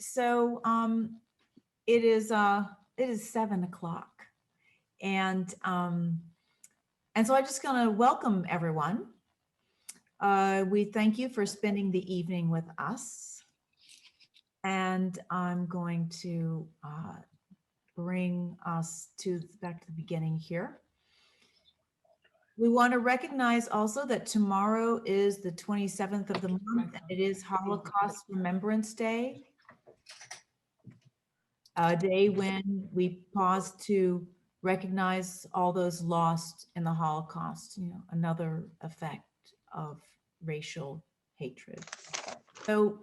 So it is 7 o'clock, and so I'm just going to welcome everyone. We thank you for spending the evening with us, and I'm going to bring us back to the beginning here. We want to recognize also that tomorrow is the 27th of the month, and it is Holocaust Remembrance Day, a day when we pause to recognize all those lost in the Holocaust, another effect of racial hatred. So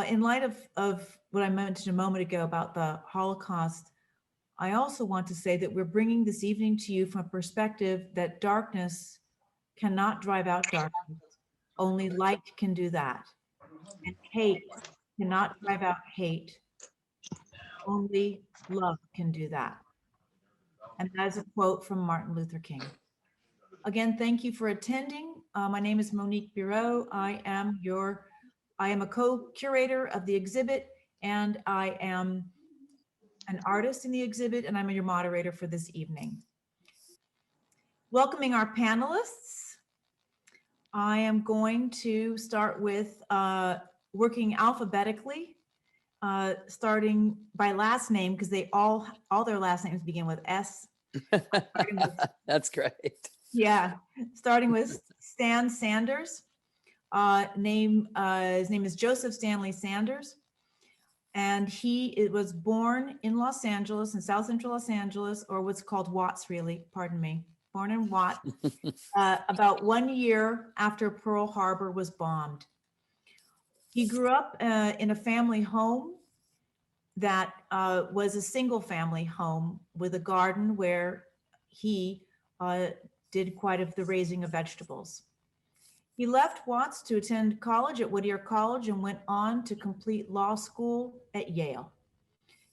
in light of what I mentioned a moment ago about the Holocaust, I also want to say that we're bringing this evening to you from a perspective that darkness cannot drive out darkness. Only light can do that. And hate cannot drive out hate. Only love can do that. And that is a quote from Martin Luther King. Again, thank you for attending. My name is Monique Birault. I am a co-curator of the exhibit, and I am an artist in the exhibit, and I'm your moderator for this evening. Welcoming our panelists, I am going to start with working alphabetically, starting by last name, because they all their last names begin with S. That's great. Yeah, starting with Stan Sanders. His name is Joseph Stanley Sanders. And he was born in Los Angeles, in South Central Los Angeles, or what's called Watts, really, pardon me, born in Watts, about 1 year after Pearl Harbor was bombed. He grew up in a family home that was a single family home with a garden where he did quite of the raising of vegetables. He left Watts to attend college at Whittier College and went on to complete law school at Yale.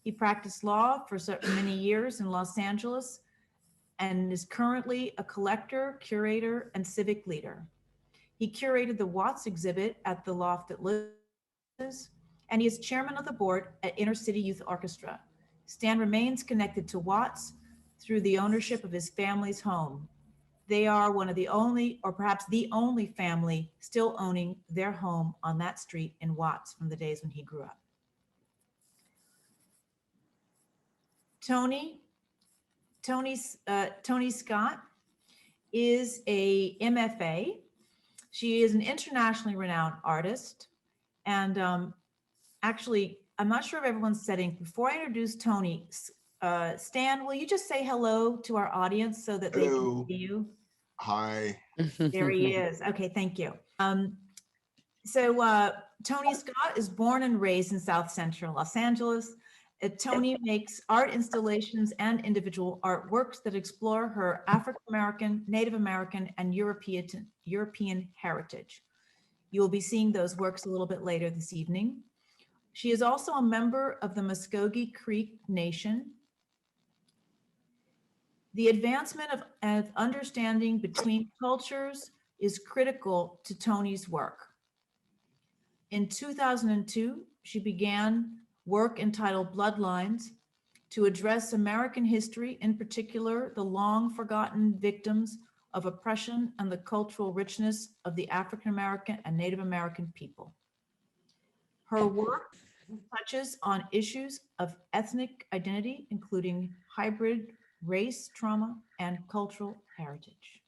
He practiced law for many years in Los Angeles and is currently a collector, curator, and civic leader. He curated the Watts exhibit at the Loft at Liz, and he is chairman of the board at Inner City Youth Orchestra. Stan remains connected to Watts through the ownership of his family's home. They are one of the only, or perhaps the only family still owning their home on that street in Watts from the days when he grew up. Toni Scott is a MFA. She is an internationally renowned artist. And actually, I'm not sure if everyone's setting. Before I introduce Toni, Stan, will you just say hello to our audience so that they can see you? Hi. There he is. Okay, thank you. So Toni Scott is born and raised in South Central Los Angeles. Toni makes art installations and individual artworks that explore her African-American, Native American, and European heritage. You will be seeing those works a little bit later this evening. She is also a member of the Muskogee Creek Nation. The advancement of understanding between cultures is critical to Toni's work. In 2002, she began work entitled Bloodlines to address American history, in particular, the long forgotten victims of oppression and the cultural richness of the African American and Native American people. Her work touches on issues of ethnic identity, including hybrid race, trauma, and cultural heritage.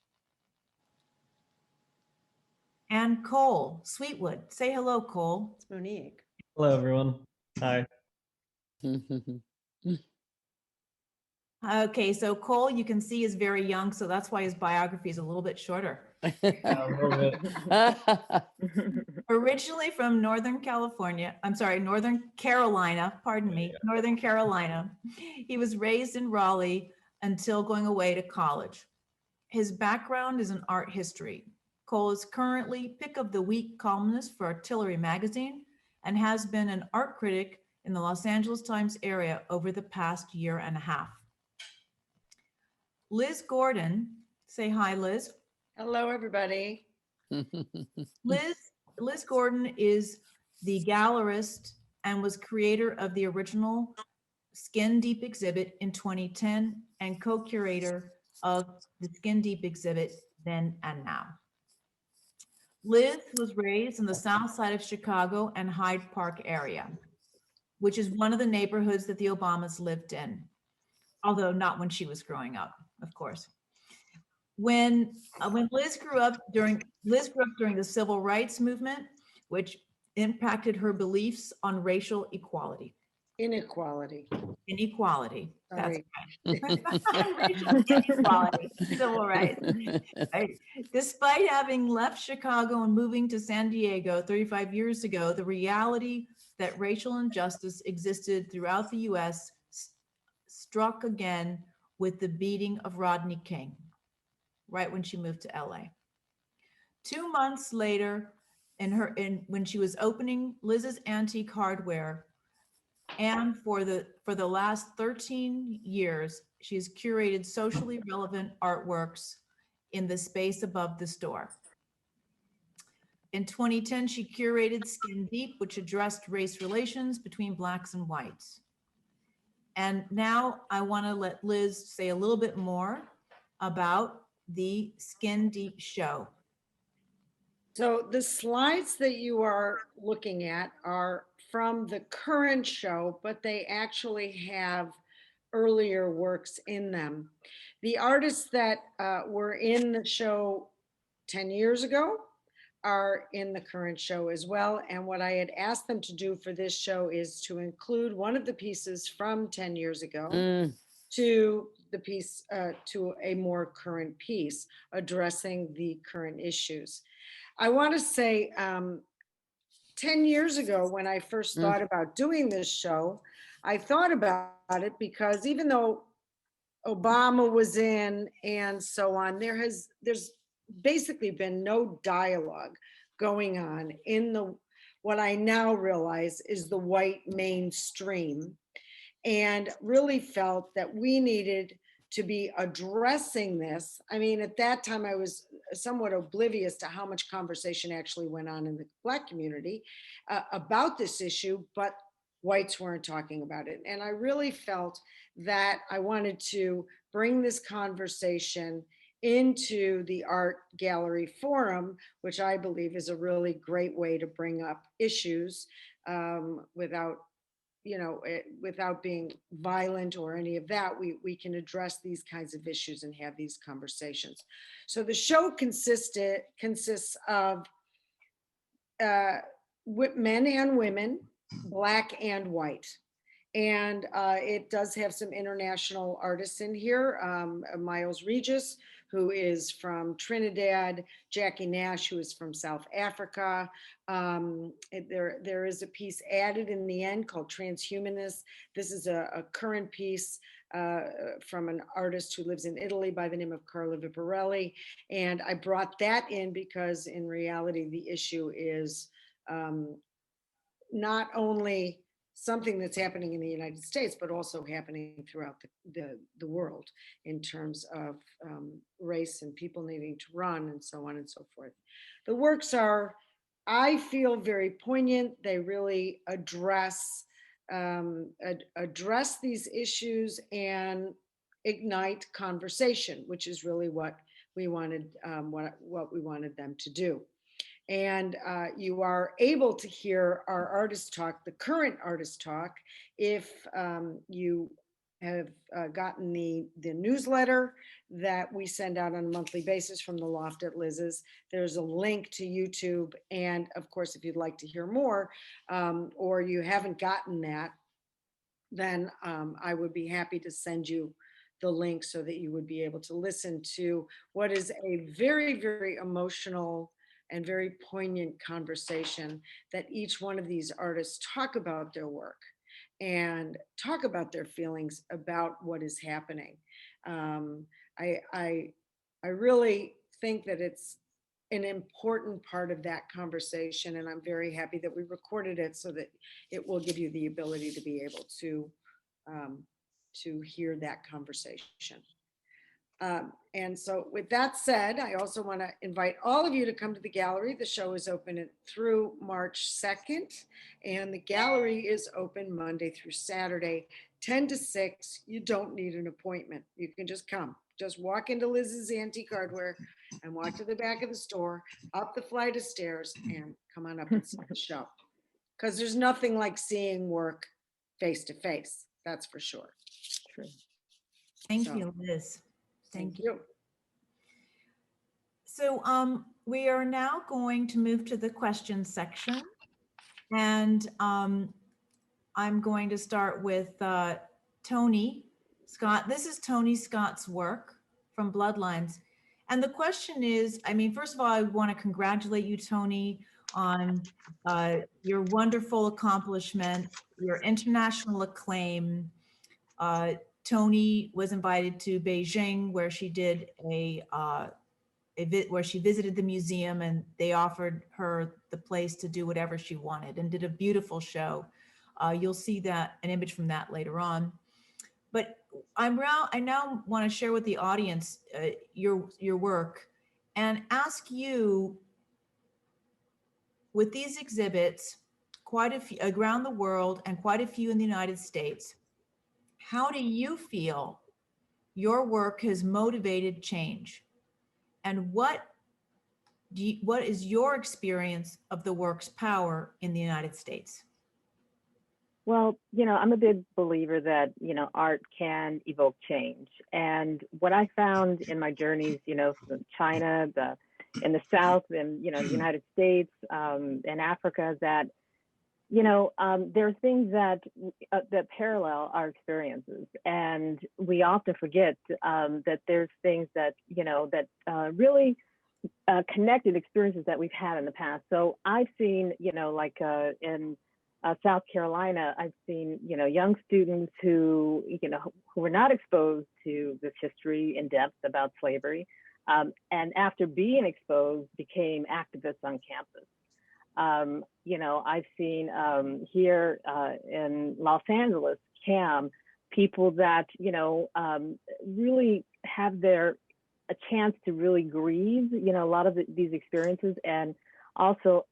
And Cole Sweetwood. Say hello, Cole. It's Monique. Hello, everyone. Hi. Okay, so Cole, you can see, is very young, so that's why his biography is a little bit shorter. Originally from Northern Carolina, pardon me, Northern Carolina. He was raised in Raleigh until going away to college. His background is in art history. Cole is currently Pick of the Week columnist for Artillery magazine and has been an art critic in the Los Angeles Times area over the past year and a half. Liz Gordon, say hi, Liz. Hello, everybody. Liz Gordon is the gallerist and was creator of the original Skin Deep exhibit in 2010 and co-curator of the Skin Deep exhibit Then and Now. Liz was raised in the south side of Chicago and Hyde Park area, which is one of the neighborhoods that the Obamas lived in, although not when she was growing up, of course. When Liz grew up during the civil rights movement, which impacted her beliefs on racial equality. Inequality. Inequality. That's Sorry. right. Racial inequality, civil rights. Right. Despite having left Chicago and moving to San Diego 35 years ago, the reality that racial injustice existed throughout the U.S. struck again with the beating of Rodney King, right when she moved to LA. 2 months later, when she was opening Liz's Antique Hardware, and for the last 13 years, she's curated socially relevant artworks in the space above the store. In 2010, she curated Skin Deep, which addressed race relations between Blacks and whites. And now I want to let Liz say a little bit more about the Skin Deep show. So the slides that you are looking at are from the current show, but they actually have earlier works in them. The artists that were in the show 10 years ago are in the current show as well. And what I had asked them to do for this show is to include one of the pieces from 10 years ago to the piece, to a more current piece addressing the current issues. I want to say 10 years ago, when I first thought about doing this show, I thought about it because even though Obama was in and so on, there's basically been no dialogue going on in what I now realize is the white mainstream, and really felt that we needed to be addressing this. I mean, at that time, I was somewhat oblivious to how much conversation actually went on in the Black community about this issue, but whites weren't talking about it. And I really felt that I wanted to bring this conversation into the art gallery forum, which I believe is a really great way to bring up issues without being violent or any of that. We can address these kinds of issues and have these conversations. So the show consists of men and women, Black and white. And it does have some international artists in here. Miles Regis, who is from Trinidad, Jackie Nach, who is from South Africa. There is a piece added in the end called Transhumanist. This is a current piece from an artist who lives in Italy by the name of Carla Viparelli. And I brought that in because in reality, the issue is not only something that's happening in the United States, but also happening throughout the world in terms of race and people needing to run and so on and so forth. The works are, I feel, very poignant. They really address these issues and ignite conversation, which is really what we wanted, what we wanted them to do. And you are able to hear our artist talk, the current artist talk, if you have gotten the newsletter that we send out on a monthly basis from the Loft at Liz's. There's a link to YouTube. And of course, if you'd like to hear more, or you haven't gotten that, then I would be happy to send you the link so that you would be able to listen to what is a very, very emotional and very poignant conversation that each one of these artists talk about their work and talk about their feelings about what is happening. I really think that it's an important part of that conversation, and I'm very happy that we recorded it so that it will give you the ability to be able to hear that conversation. And so with that said, I also want to invite all of you to come to the gallery. The show is open through March 2nd, and the gallery is open Monday through Saturday, 10 to 6. You don't need an appointment. You can just come. Just walk into Liz's Antique Hardware and walk to the back of the store, up the flight of stairs, and come on up and see the show. Because there's nothing like seeing work face to face. That's for sure. True. Thank So, you, Liz. Thank you. you. So we are now going to move to the questions section. And I'm going to start with Toni Scott. This is Toni Scott's work from Bloodlines. And the question is, I mean, first of all, I want to congratulate you, Toni, on your wonderful accomplishment, your international acclaim. Toni was invited to Beijing, where she did where she visited the museum, and they offered her the place to do whatever she wanted, and did a beautiful show. You'll see that an image from that later on. But I now want to share with the audience your work and ask you, with these exhibits, quite a few around the world and quite a few in the United States, how do you feel your work has motivated change? And what is your experience of the work's power in the United States? Well, I'm a big believer that, art can evoke change. And what I found in my journeys, from China, in the South, and, the United States, and Africa, that, there are things that parallel our experiences. And we often forget that there's things that, really connected experiences that we've had in the past. So I've seen, like in South Carolina, I've seen, young students who were not exposed to this history in depth about slavery, and after being exposed, became activists on campus. I've seen here in Los Angeles, CAM, people that, really have a chance to really grieve, a lot of these experiences, and also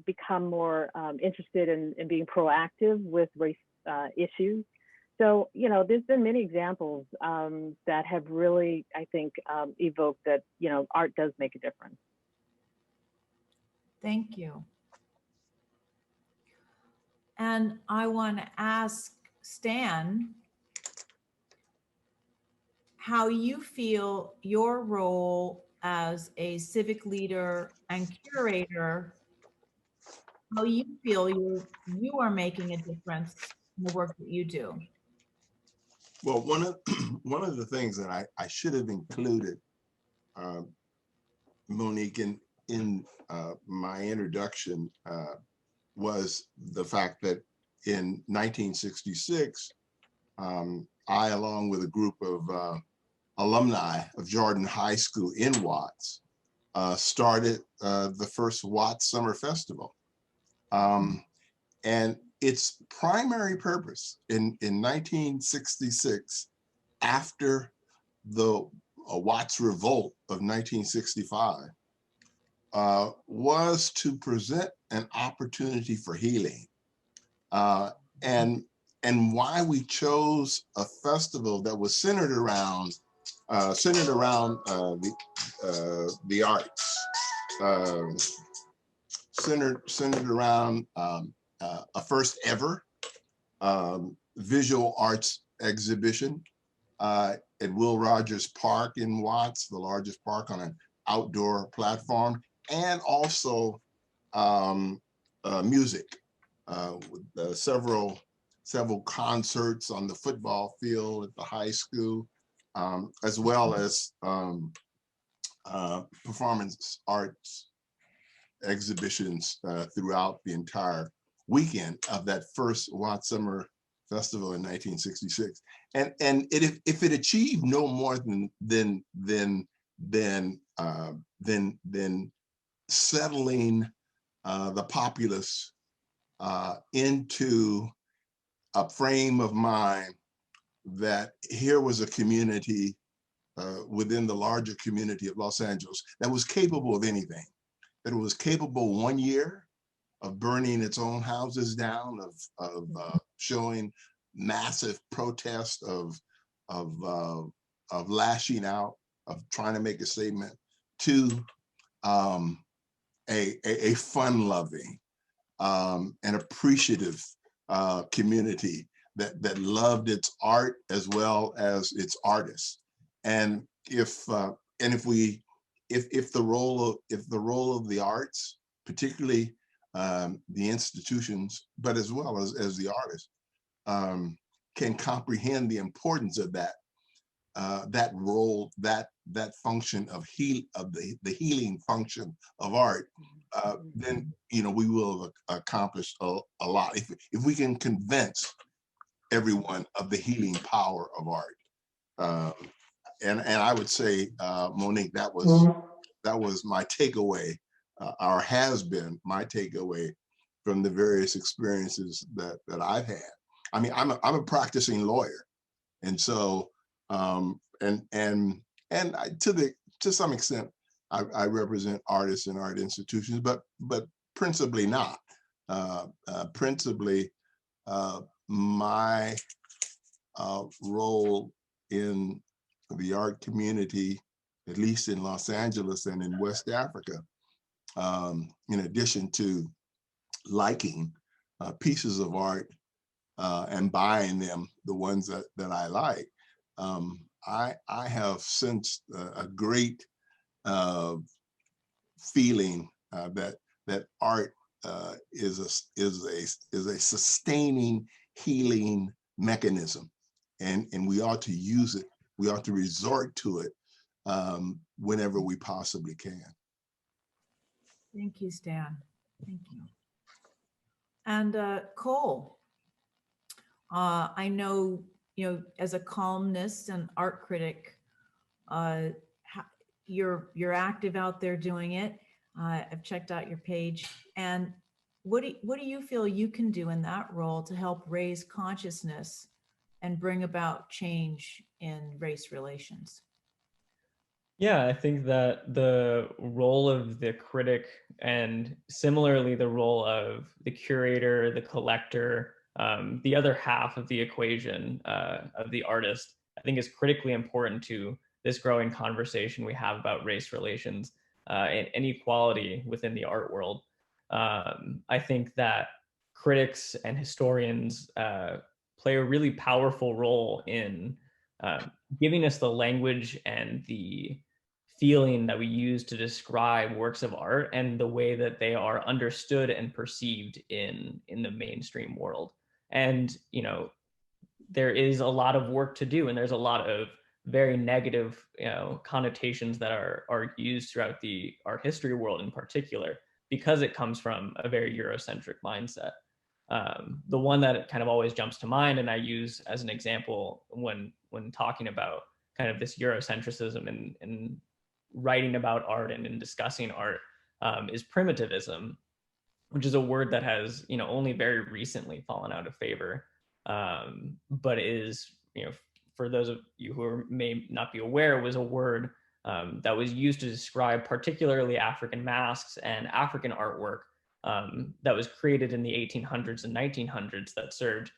become more interested in being proactive with race issues. So, there's been many examples that have really, I think, evoked that, art does make a difference. Thank you. And I want to ask Stan how you feel your role as a civic leader and curator, how you feel you are making a difference in the work that you do. Well, one of the things that I should have included, Monique, in my introduction was the fact that in 1966, I, along with a group of alumni of Jordan High School in Watts, started the first Watts Summer Festival. And its primary purpose in 1966, after the Watts Revolt of 1965, was to present an opportunity for healing. And why we chose a festival that was centered around the arts, centered around a first ever visual arts exhibition at Will Rogers Park in Watts, the largest park on an outdoor platform, and also music, with several concerts on the football field at the high school, as well as performance arts exhibitions throughout the entire weekend of that first Watts Summer Festival in 1966. And if it achieved no more than settling the populace into a frame of mind that here was a community within the larger community of Los Angeles that was capable of anything, that it was capable one year of burning its own houses down, of showing massive protest, of lashing out, of trying to make a statement, to a fun-loving and appreciative community that loved its art as well as its artists. And if the role of the arts, particularly the institutions, but as well as the artists, can comprehend the importance of that role, that function of the healing function of art, then we will have accomplished a lot. If we can convince everyone of the healing power of art, and I would say, Monique, that was my takeaway, or has been my takeaway from the various experiences that I've had. I mean, I'm a practicing lawyer, and so to some extent, I represent artists and art institutions, but principally not. Principally, my role in the art community, at least in Los Angeles and in West Africa, in addition to liking pieces of art and buying them, the ones that I like, I have sensed a great feeling that art is a sustaining, healing mechanism, and we ought to use it. We ought to resort to it whenever we possibly can. Thank you, Stan. Thank you. And Cole, I know, as a columnist and art critic, you're active out there doing it. I've checked out your page. And what do you feel you can do in that role to help raise consciousness and bring about change in race relations? Yeah, I think that the role of the critic, and similarly the role of the curator, the collector, the other half of the equation of the artist, I think is critically important to this growing conversation we have about race relations and inequality within the art world. I think that critics and historians play a really powerful role in giving us the language and the feeling that we use to describe works of art and the way that they are understood and perceived in the mainstream world. And there is a lot of work to do, and there's a lot of very negative connotations that are used throughout the art history world in particular, because it comes from a very Eurocentric mindset. The one that kind of always jumps to mind, and I use as an example when talking about kind of this Eurocentrism and writing about art and in discussing art, is primitivism, which is a word that has only very recently fallen out of favor, but is, for those of you who may not be aware, was a word that was used to describe particularly African masks and African artwork that was created in the 1800s and 1900s that served,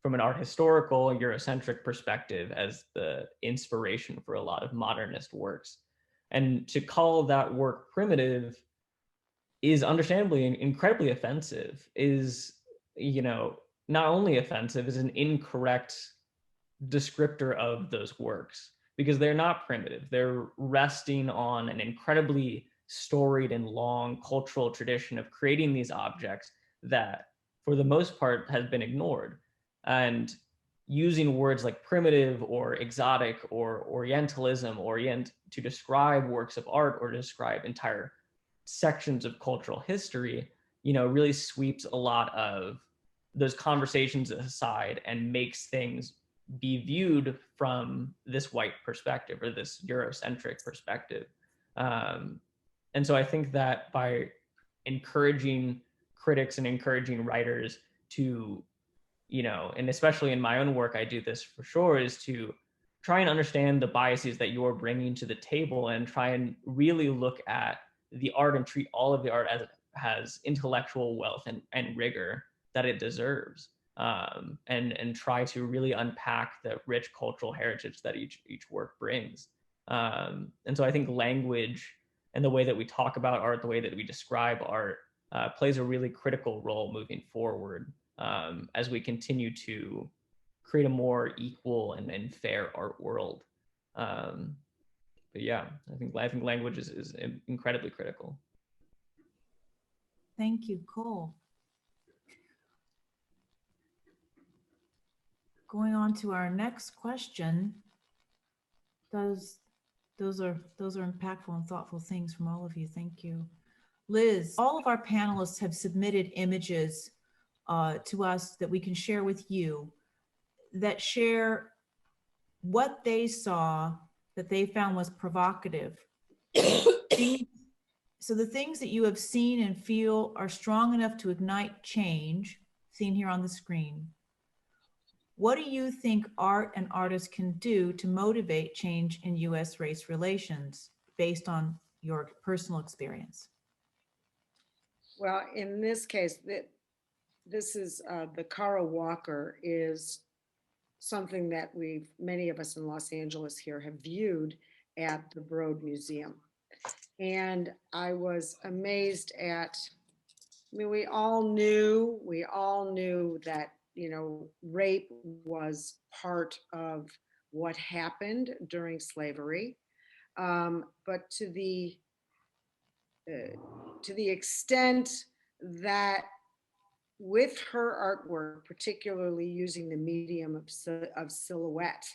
from an art historical Eurocentric perspective, as the inspiration for a lot of modernist works. And to call that work primitive is understandably incredibly offensive, is, not only offensive, is an incorrect descriptor of those works, because they're not primitive. They're resting on an incredibly storied and long cultural tradition of creating these objects that, for the most part, has been ignored. And using words like primitive or exotic or Orientalism, Orient, to describe works of art or describe entire sections of cultural history, really sweeps a lot of those conversations aside and makes things be viewed from this white perspective or this Eurocentric perspective. And so I think that by encouraging critics and encouraging writers to, and especially in my own work, I do this for sure, is to try and understand the biases that you're bringing to the table and try and really look at the art and treat all of the art as it has intellectual wealth and rigor that it deserves. And try to really unpack the rich cultural heritage that each work brings. And so I think language and the way that we talk about art, the way that we describe art, plays a really critical role moving forward, as we continue to create a more equal and fair art world. But yeah, I think language is incredibly critical. Thank you, Cole. Going on to our next question. Those are impactful and thoughtful things from all of you. Thank you. Liz, all of our panelists have submitted images to us that we can share with you that share what they saw that they found was provocative. So the things that you have seen and feel are strong enough to ignite change, seen here on the screen. What do you think art and artists can do to motivate change in US race relations based on your personal experience? Well, in this case, this is the Kara Walker is something that many of us in Los Angeles here have viewed at the Broad Museum. And I was amazed at, I mean, we all knew that, you know, rape was part of what happened during slavery. But to the extent that with her artwork, particularly using the medium of silhouette,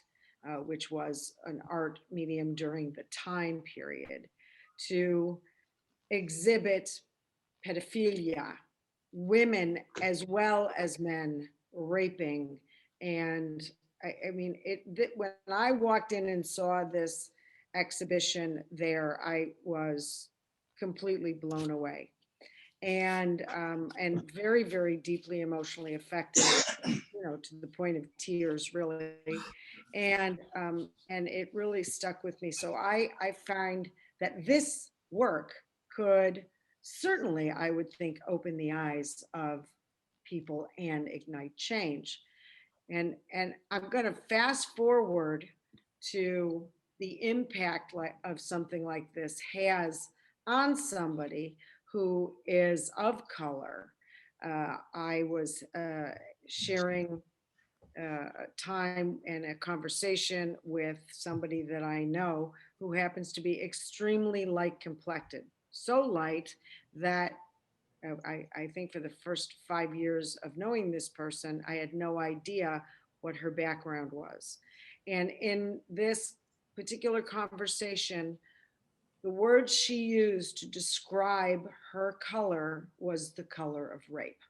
which was an art medium during the time period, to exhibit pedophilia, women as well as men raping. And I mean, when I walked in and saw this exhibition there, I was completely blown away. And very, very deeply emotionally affected, you know, to the point of tears, really. And it really stuck with me. So I find that this work could certainly, I would think, open the eyes of people and ignite change. And I'm going to fast forward to the impact of something like this has on somebody who is of color. I was sharing time and a conversation with somebody that I know who happens to be extremely light complected, so light that I think for the first 5 years of knowing this person, I had no idea what her background was. And in this particular conversation, the word she used to describe her color was the color of rape.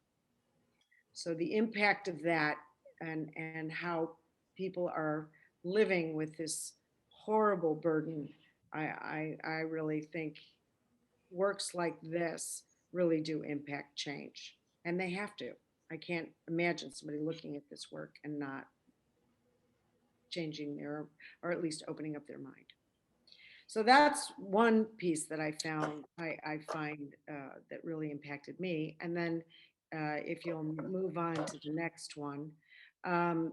So the impact of that and how people are living with this horrible burden, I really think works like this really do impact change. And they have to. I can't imagine somebody looking at this work and not changing or at least opening up their mind. So that's one piece that I found, I find that really impacted me. And then if you'll move on to the next one,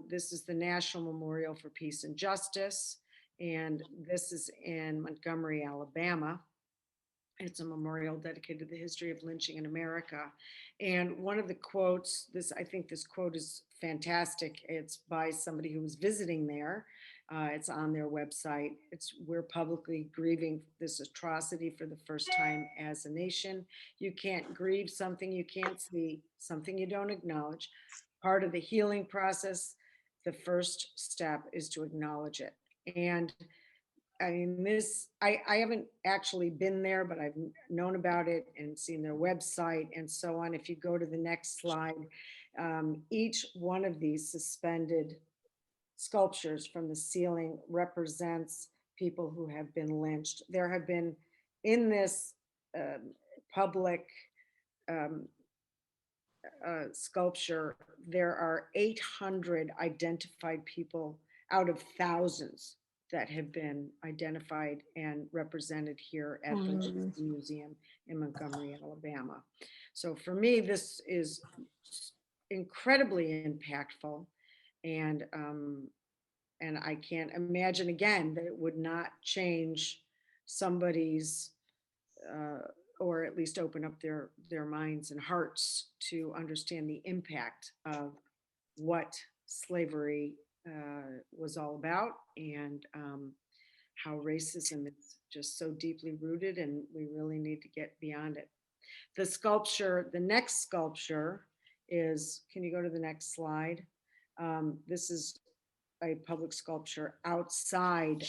this is the National Memorial for Peace and Justice. And this is in Montgomery, Alabama. It's a memorial dedicated to the history of lynching in America. And one of the quotes, I think this quote is fantastic. It's by somebody who was visiting there. It's on their website. We're publicly grieving this atrocity for the first time as a nation. You can't grieve something you can't see, something you don't acknowledge. Part of the healing process, the first step is to acknowledge it. And I mean, I haven't actually been there, but I've known about it and seen their website and so on. If you go to the next slide, each one of these suspended sculptures from the ceiling represents people who have been lynched. There have been, in this public sculpture, there are 800 identified people out of thousands that have been identified and represented here at the Legacy Museum in Montgomery, Alabama. So for me, this is incredibly impactful, and I can't imagine again that it would not change somebody's or at least open up their minds and hearts to understand the impact of what slavery was all about, and how racism is just so deeply rooted, and we really need to get beyond it. The sculpture, the next sculpture is, can you go to the next slide? This is a public sculpture outside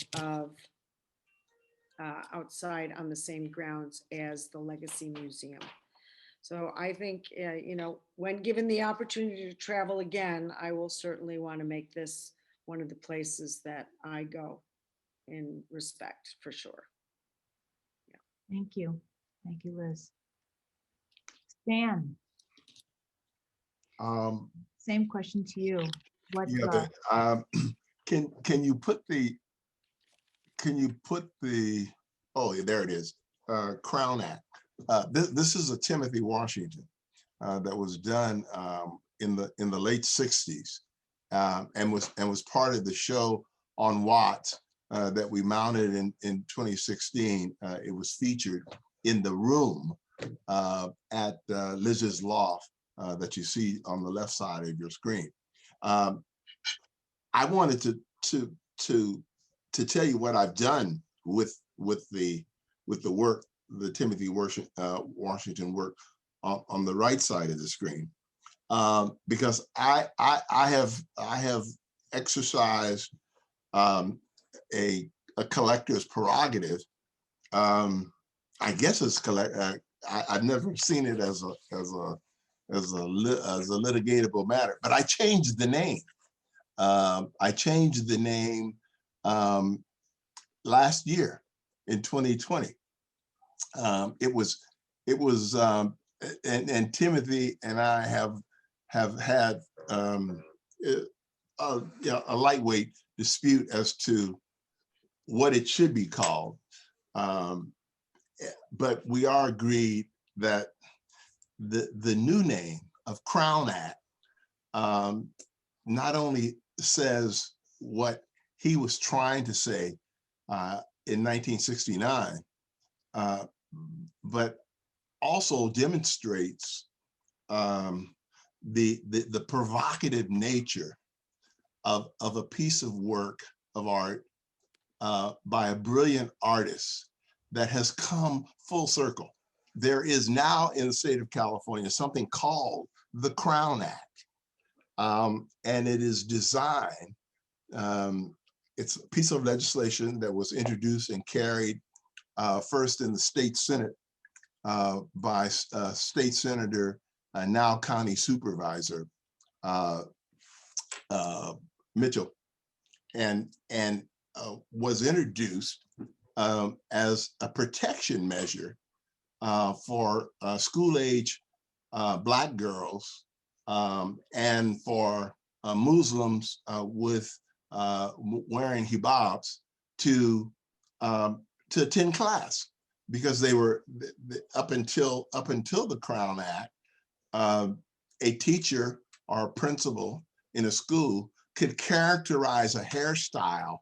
on the same grounds as the Legacy Museum. So I think, you know, when given the opportunity to travel again, I will certainly want to make this one of the places that I go in respect, for sure. Yeah. Thank you. Thank you, Liz. Stan, same question to you. What, yeah, can you put the oh, there it is, Crown Act. This is a Timothy Washington that was done in the late 60s, and was part of the show on Watts that we mounted in 2016. It was featured in the room at Liz's Loft that you see on the left side of your screen. I wanted to tell you what I've done with the work, the Timothy Washington work on the right side of the screen, because I have exercised a collector's prerogative. I guess it's I've never seen it as a litigatable matter, but I changed the name. I changed the name last year in 2020. It was and Timothy and I have had a lightweight dispute as to what it should be called, but we are agreed that the new name of Crown Act not only says what he was trying to say in 1969, but also demonstrates the provocative nature of a piece of work of art by a brilliant artist that has come full circle. There is now in the state of California something called the Crown Act, and it is designed. It's a piece of legislation that was introduced and carried first in the state Senate by State Senator, now County Supervisor Mitchell, and was introduced as a protection measure for school-age Black girls and for Muslims with wearing hijabs to attend class, because they were up until the Crown Act, a teacher or a principal in a school could characterize a hairstyle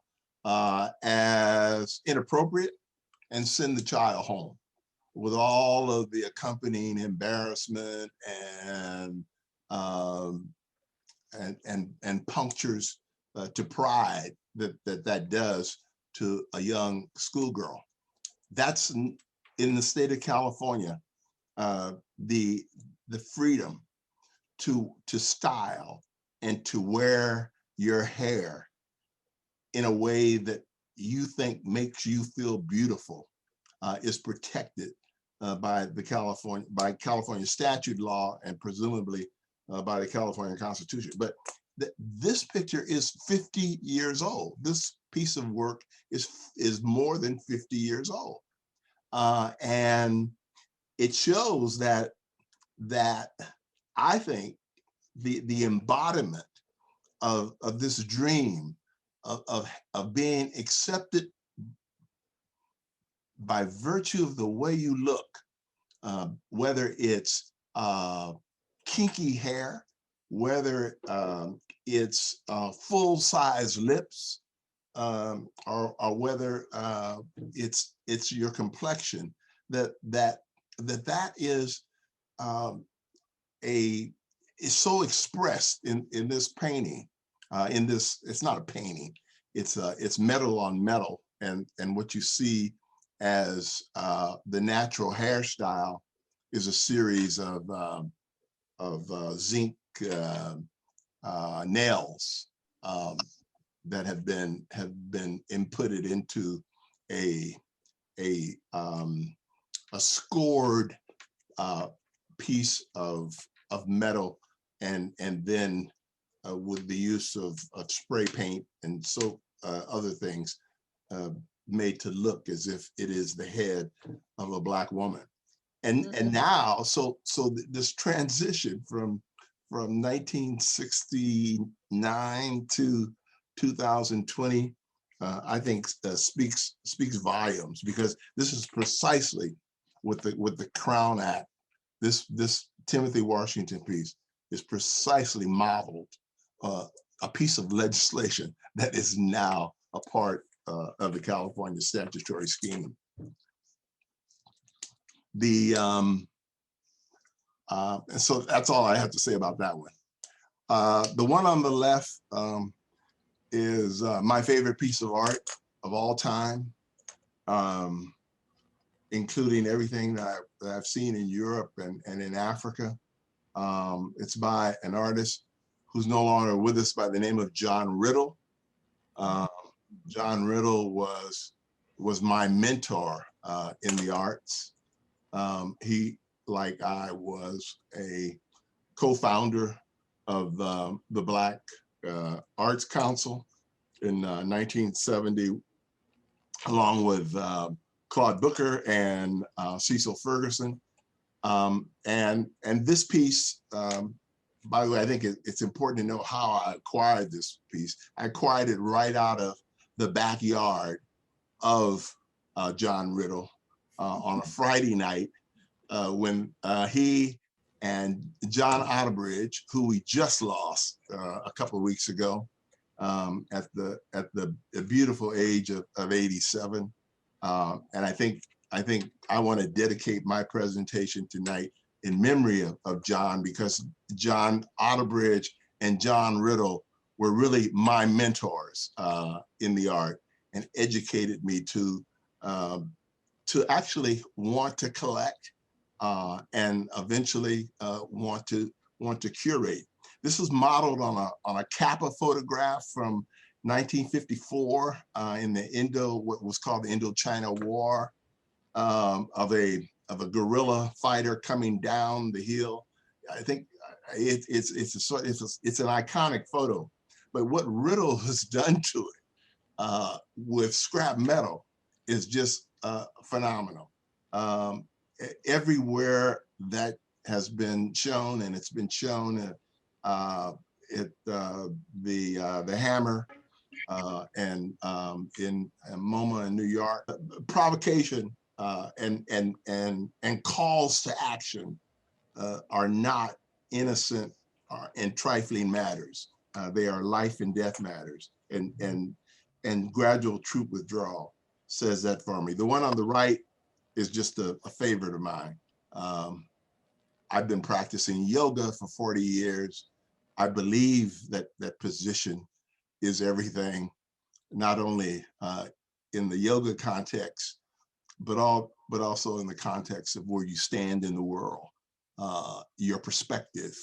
as inappropriate and send the child home with all of the accompanying embarrassment and punctures to pride that does to a young schoolgirl. That's in the state of California, the freedom to style and to wear your hair in a way that you think makes you feel beautiful is protected by California statute law, and presumably by the California Constitution. But this picture is 50 years old. This piece of work is more than 50 years old, and it shows that I think the embodiment of this dream of being accepted by virtue of the way you look, whether it's kinky hair, whether it's full-size lips, or whether it's your complexion, that is is so expressed in this painting. It's not a painting, it's metal on metal, and what you see as the natural hairstyle is a series of zinc nails that have been inputted into a scored piece of metal, and then with the use of spray paint and so other things made to look as if it is the head of a Black woman. And now, so this transition from 1969 to 2020, I think speaks volumes, because this is precisely with the Crown Act. This Timothy Washington piece is precisely modeled a piece of legislation that is now a part of the California statutory scheme. And so that's all I have to say about that one. The one on the left is my favorite piece of art of all time, including everything that I've seen in Europe and in Africa. It's by an artist who's no longer with us, by the name of John Riddle. John Riddle was my mentor in the arts. He, like I, was a co-founder of the Black Arts Council in 1970, along with Claude Booker and Cecil Ferguson. And this piece, by the way, I think it's important to know how I acquired this piece. I acquired it right out of the backyard of John Riddle on a Friday night when he and John Otterbridge, who we just lost a couple of weeks ago at the beautiful age of 87. And I think I want to dedicate my presentation tonight in memory of John, because John Otterbridge and John Riddle were really my mentors in the art, and educated me to actually want to collect and eventually want to curate. This was modeled on a Kappa photograph from 1954 in the what was called the Indochina War, of a guerrilla fighter coming down the hill. I think it's an iconic photo. But what Riddle has done to it with scrap metal is just phenomenal. Everywhere that has been shown, and it's been shown at the Hammer and in MoMA in New York. Provocation and calls to action are not innocent and trifling matters. They are life and death matters, and gradual troop withdrawal says that for me. The one on the right is just a favorite of mine. I've been practicing yoga for 40 years. I believe that position is everything, not only in the yoga context, but also in the context of where you stand in the world, your perspective,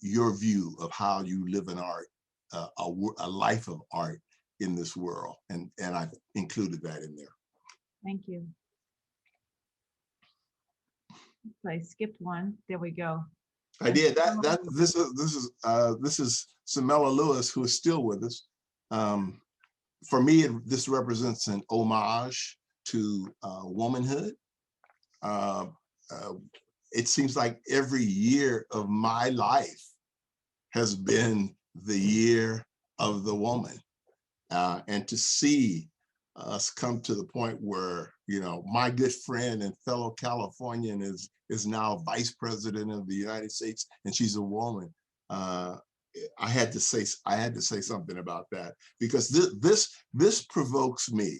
your view of how you live in art, a life of art in this world, and I've included that in there. Thank you. I skipped one. There we go. I did that. This is Samela Lewis, who is still with us. For me, this represents an homage to womanhood. It seems like every year of my life has been the year of the woman. and to see us come to the point where, you know, my good friend and fellow Californian is now vice president of the United States, and she's a woman. I had to say something about that, because this provokes me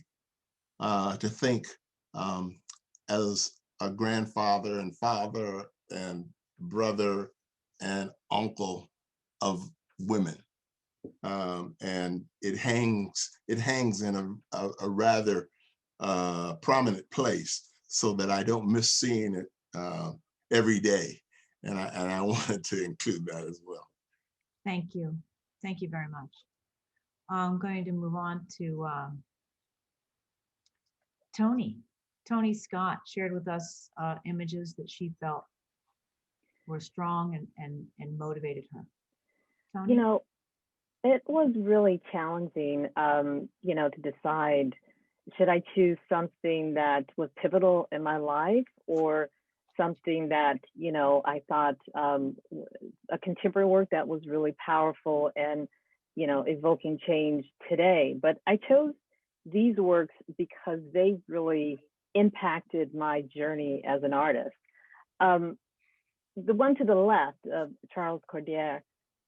to think, as a grandfather and father and brother and uncle of women. And it hangs in a rather prominent place, so that I don't miss seeing it every day. And I wanted to include that as well. Thank you. Thank you very much. I'm going to move on to Toni. Toni Scott shared with us images that she felt were strong and motivated her. Toni? You know, it was really challenging, you know, to decide, should I choose something that was pivotal in my life, or something that, you know, I thought a contemporary work that was really powerful and, you know, evoking change today. But I chose these works because they really impacted my journey as an artist. The one to the left of Charles Cordier,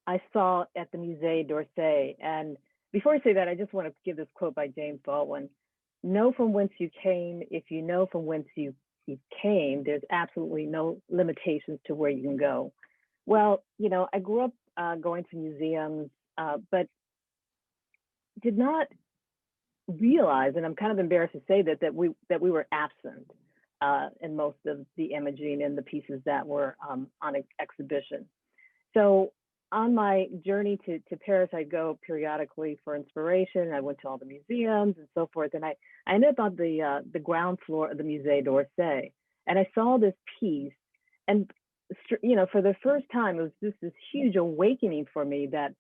I saw at the Musée d'Orsay. And before I say that, I just want to give this quote by James Baldwin. Know from whence you came. If you know from whence you came, there's absolutely no limitations to where you can go. Well, you know, I grew up going to museums, but did not realize, and I'm kind of embarrassed to say that we were absent in most of the imaging and the pieces that were on exhibition. So on my journey to Paris, I go periodically for inspiration. I went to all the museums and so forth, and I ended up on the ground floor of the Musée d'Orsay, and I saw this piece, and you know, for the first time, it was just this huge awakening for me that,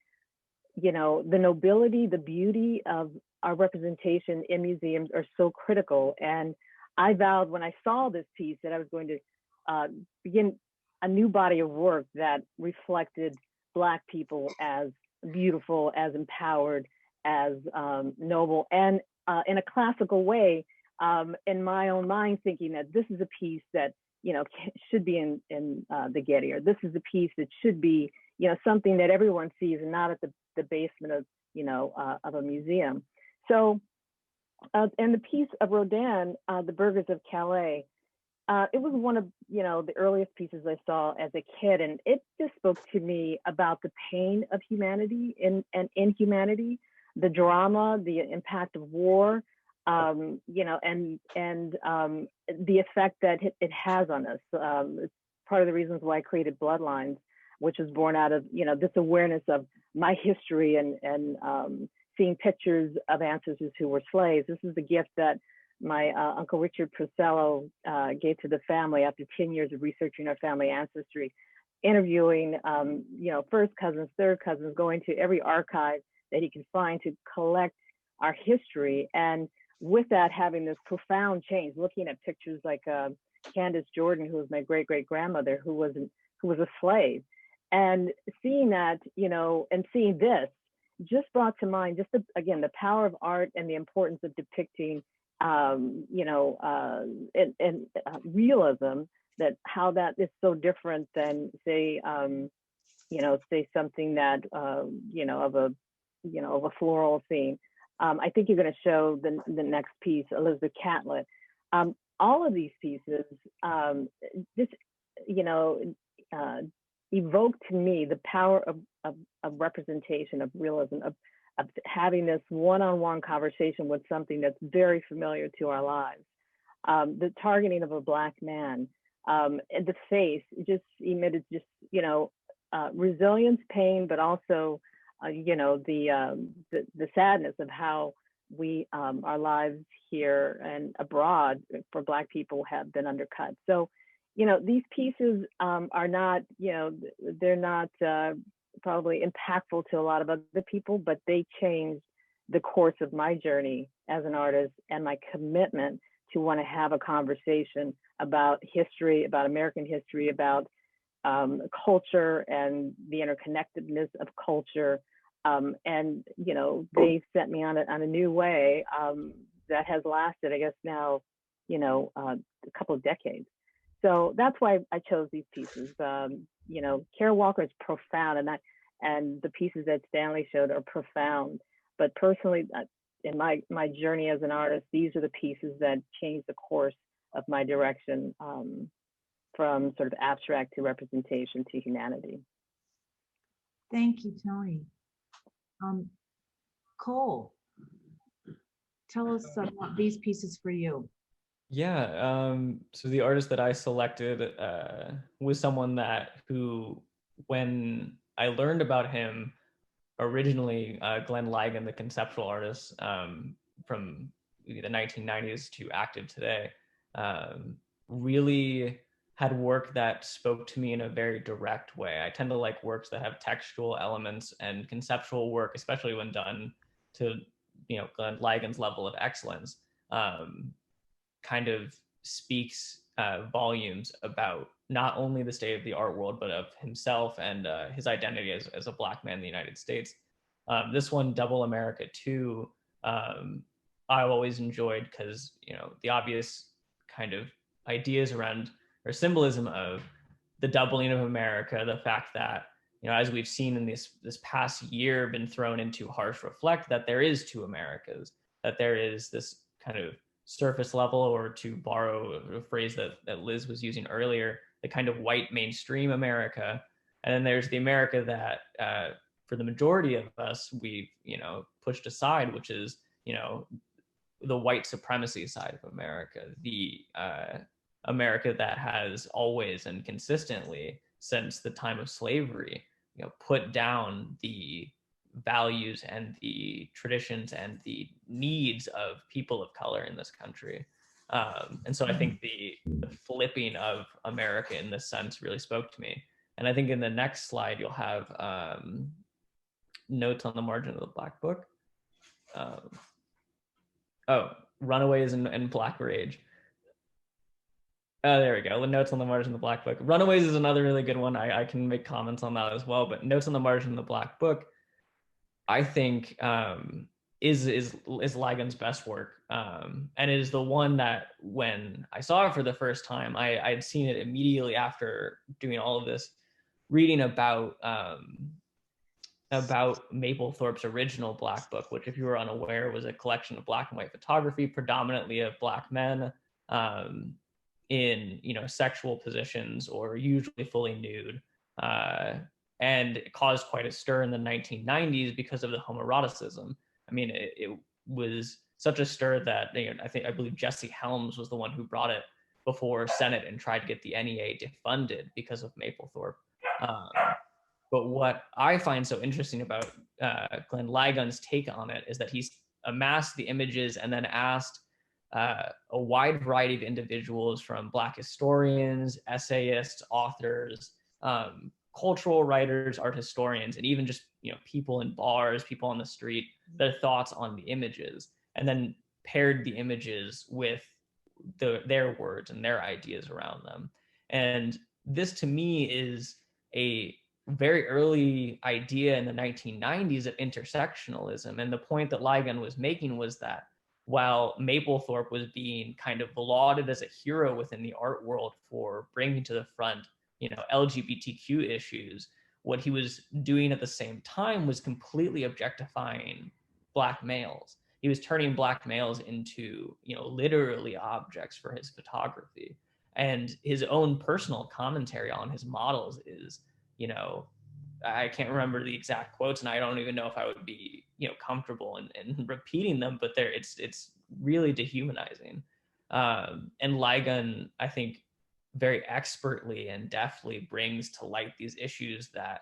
you know, the nobility, the beauty of our representation in museums are so critical. And I vowed when I saw this piece that I was going to begin a new body of work that reflected Black people as beautiful, as empowered, as noble, and in a classical way, in my own mind, thinking that this is a piece that, you know, should be in the Getty, or this is a piece that should be, you know, something that everyone sees and not at the basement of, you know, of a museum. So, and the piece of Rodin, The Burghers of Calais, it was one of, you know, the earliest pieces I saw as a kid, and it just spoke to me about the pain of humanity and inhumanity, the drama, the impact of war, you know, and the effect that it has on us. It's part of the reasons why I created Bloodlines, which was born out of, you know, this awareness of my history and seeing pictures of ancestors who were slaves. This is the gift that my Uncle Richard Purcello gave to the family after 10 years of researching our family ancestry, interviewing, you know, first cousins, third cousins, going to every archive that he could find to collect our history. And with that, having this profound change, looking at pictures like Candace Jordan, who was my great-great-grandmother, who was a slave, and seeing that, you know, and seeing this just brought to mind just again the power of art and the importance of depicting you know, and realism, that how that is so different than, say, you know, say something that, you know, of a floral theme. I think you're going to show the next piece, Elizabeth Catlett. All of these pieces just, you know, evoke to me the power of representation, of realism, of having this one-on-one conversation with something that's very familiar to our lives. The targeting of a Black man, and the face just emitted just, you know, resilience, pain, but also, you know, the sadness of how we, our lives here and abroad for Black people have been undercut. So, you know, these pieces are not, you know, they're not probably impactful to a lot of other people, but they changed the course of my journey as an artist and my commitment to want to have a conversation about history, about American history, about culture and the interconnectedness of culture, And, they sent me on a new way that has lasted, I guess now, a couple of decades. So that's why I chose these pieces. Kara Walker is profound, and the pieces that Stanley showed are profound. But personally, in my journey as an artist, these are the pieces that changed the course of my direction from sort of abstract to representation to humanity. Thank you, Toni. Cole, tell us about these pieces for you. Yeah, so the artist that I selected was someone who, when I learned about him, originally Glenn Ligon, the conceptual artist from the 1990s to active today, really had work that spoke to me in a very direct way. I tend to like works that have textual elements, and conceptual work, especially when done to Glenn Ligon's level of excellence, kind of speaks volumes about not only the state of the art world, but of himself and his identity as a Black man in the United States. This one, Double America 2, I've always enjoyed because, the obvious kind of ideas around or symbolism of the doubling of America, the fact that, as we've seen in this past year, been thrown into harsh reflect that there is two Americas, that there is this kind of surface level, or to borrow a phrase that Liz was using earlier, the kind of white mainstream America. And then there's the America that for the majority of us, we've, pushed aside, which is, the white supremacy side of America, the America that has always and consistently since the time of slavery, put down the values and the traditions and the needs of people of color in this country. And so I think the flipping of America in this sense really spoke to me. And I think in the next slide, you'll have notes on the margin of the Black Book. Runaways and Black Rage. Oh, there we go. The notes on the margin of the Black Book. Runaways is another really good one. I can make comments on that as well. But notes on the margin of the Black Book, I think, is Ligon's best work, and it is the one that when I saw it for the first time, I'd seen it immediately after doing all of this reading about Mapplethorpe's original Black Book, which, if you were unaware, was a collection of Black and white photography, predominantly of Black men in sexual positions or usually fully nude. And it caused quite a stir in the 1990s because of the homoeroticism. I mean, it was such a stir that I believe Jesse Helms was the one who brought it before Senate and tried to get the NEA defunded because of Mapplethorpe. But what I find so interesting about Glenn Ligon's take on it is that he's amassed the images and then asked a wide variety of individuals, from Black historians, essayists, authors, cultural writers, art historians, and even just people in bars, people on the street, their thoughts on the images, and then paired the images with their words and their ideas around them. And this, to me, is a very early idea in the 1990s of intersectionalism. And the point that Ligon was making was that while Mapplethorpe was being kind of lauded as a hero within the art world for bringing to the front LGBTQ issues, what he was doing at the same time was completely objectifying Black males. He was turning Black males into, literally objects for his photography. And his own personal commentary on his models is, I can't remember the exact quotes, and I don't even know if I would be, comfortable in repeating them, but it's really dehumanizing. And Ligon, I think, very expertly and deftly brings to light these issues that,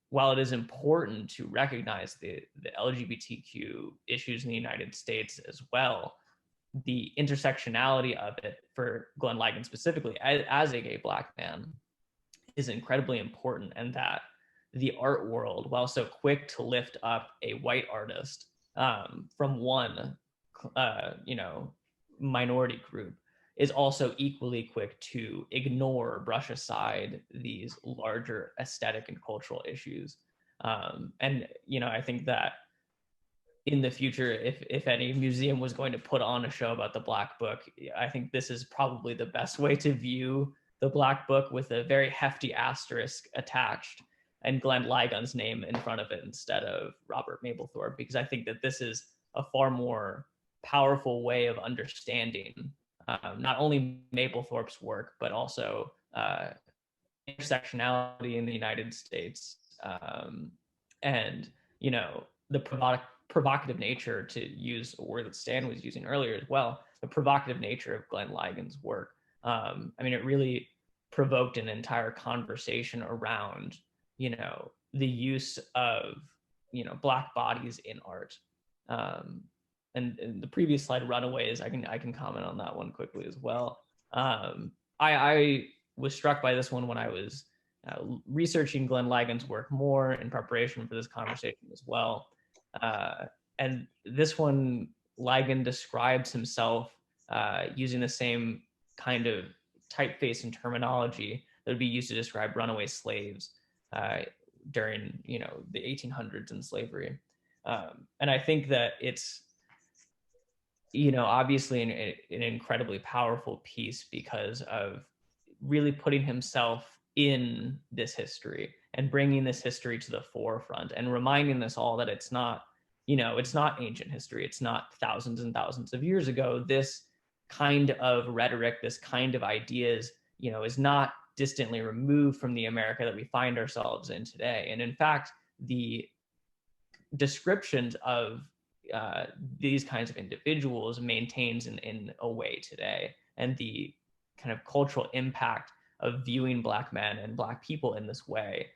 while it is important to recognize the LGBTQ issues in the United States as well, the intersectionality of it for Glenn Ligon specifically as a gay Black man is incredibly important, and that the art world, while so quick to lift up a white artist from one, minority group, is also equally quick to ignore or brush aside these larger aesthetic and cultural issues. And, you know, I think that in the future, if any museum was going to put on a show about the Black Book, I think this is probably the best way to view the Black Book, with a very hefty asterisk attached and Glenn Ligon's name in front of it instead of Robert Mapplethorpe, because I think that this is a far more powerful way of understanding not only Mapplethorpe's work, but also intersectionality in the United States, and, you know, the provocative nature, to use a word that Stan was using earlier as well, the provocative nature of Glenn Ligon's work. I mean, it really provoked an entire conversation around, you know, the use of, you know, Black bodies in art. And the previous slide, Runaways, I can comment on that one quickly as well. I was struck by this one when I was researching Glenn Ligon's work more in preparation for this conversation as well. And this one, Ligon describes himself using the same kind of typeface and terminology that would be used to describe runaway slaves during, you know, the 1800s and slavery. And I think that it's, you know, obviously an incredibly powerful piece because of really putting himself in this history and bringing this history to the forefront and reminding us all that it's not, you know, it's not ancient history. It's not thousands and thousands of years ago. This kind of rhetoric, this kind of ideas, you know, is not distantly removed from the America that we find ourselves in today. And in fact, the descriptions of these kinds of individuals maintains in a way today. And the kind of cultural impact of viewing Black men and Black people in this way,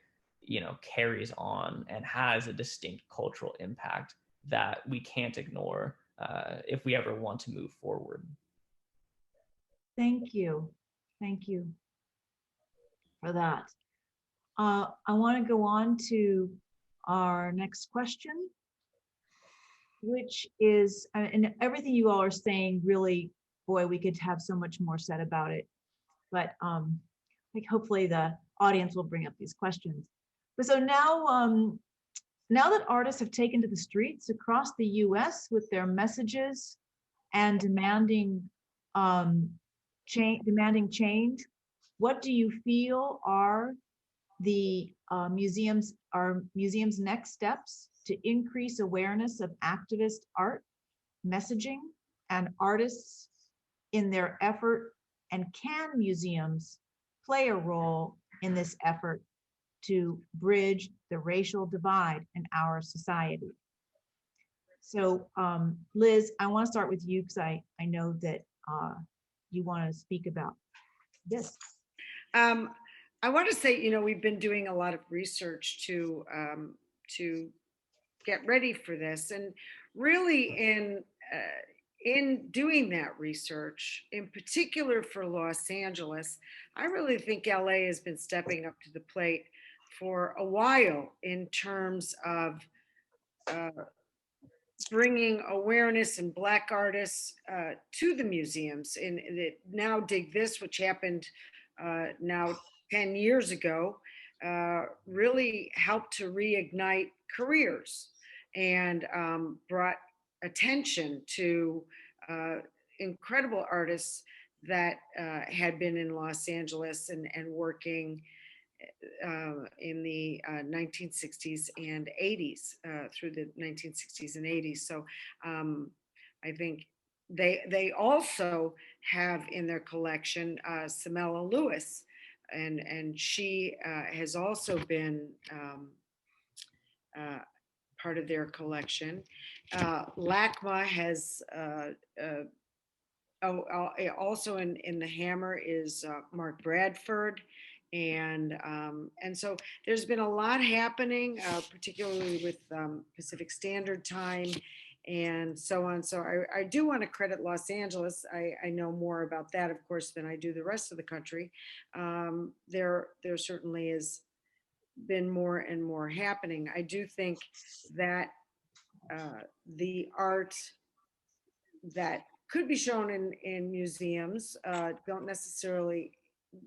you know, carries on and has a distinct cultural impact that we can't ignore if we ever want to move forward. Thank you. Thank you for that. I want to go on to our next question, which is, and everything you all are saying, really, boy, we could have so much more said about it. But like hopefully the audience will bring up these questions. But so now, now that artists have taken to the streets across the US with their messages and demanding change, what do you feel are the museum's next steps to increase awareness of activist art, messaging, and artists in their effort? And can museums play a role in this effort to bridge the racial divide in our society? So Liz, I want to start with you because I know that you want to speak about this. I want to say, you know, we've been doing a lot of research to get ready for this, and really in doing that research, in particular for Los Angeles, I really think LA has been stepping up to the plate for a while in terms of bringing awareness and Black artists to the museums. And Now Dig This, which happened now 10 years ago, really helped to reignite careers and brought attention to incredible artists that had been in Los Angeles and working in the 1960s and 80s, through the 1960s and 80s. So I think they also have in their collection Samela Lewis, and she has also been part of their collection. LACMA has also in the Hammer is Mark Bradford. And so there's been a lot happening, particularly with Pacific Standard Time and so on. So I do want to credit Los Angeles. I know more about that, of course, than I do the rest of the country. There certainly has been more and more happening. I do think that the art that could be shown in museums don't necessarily,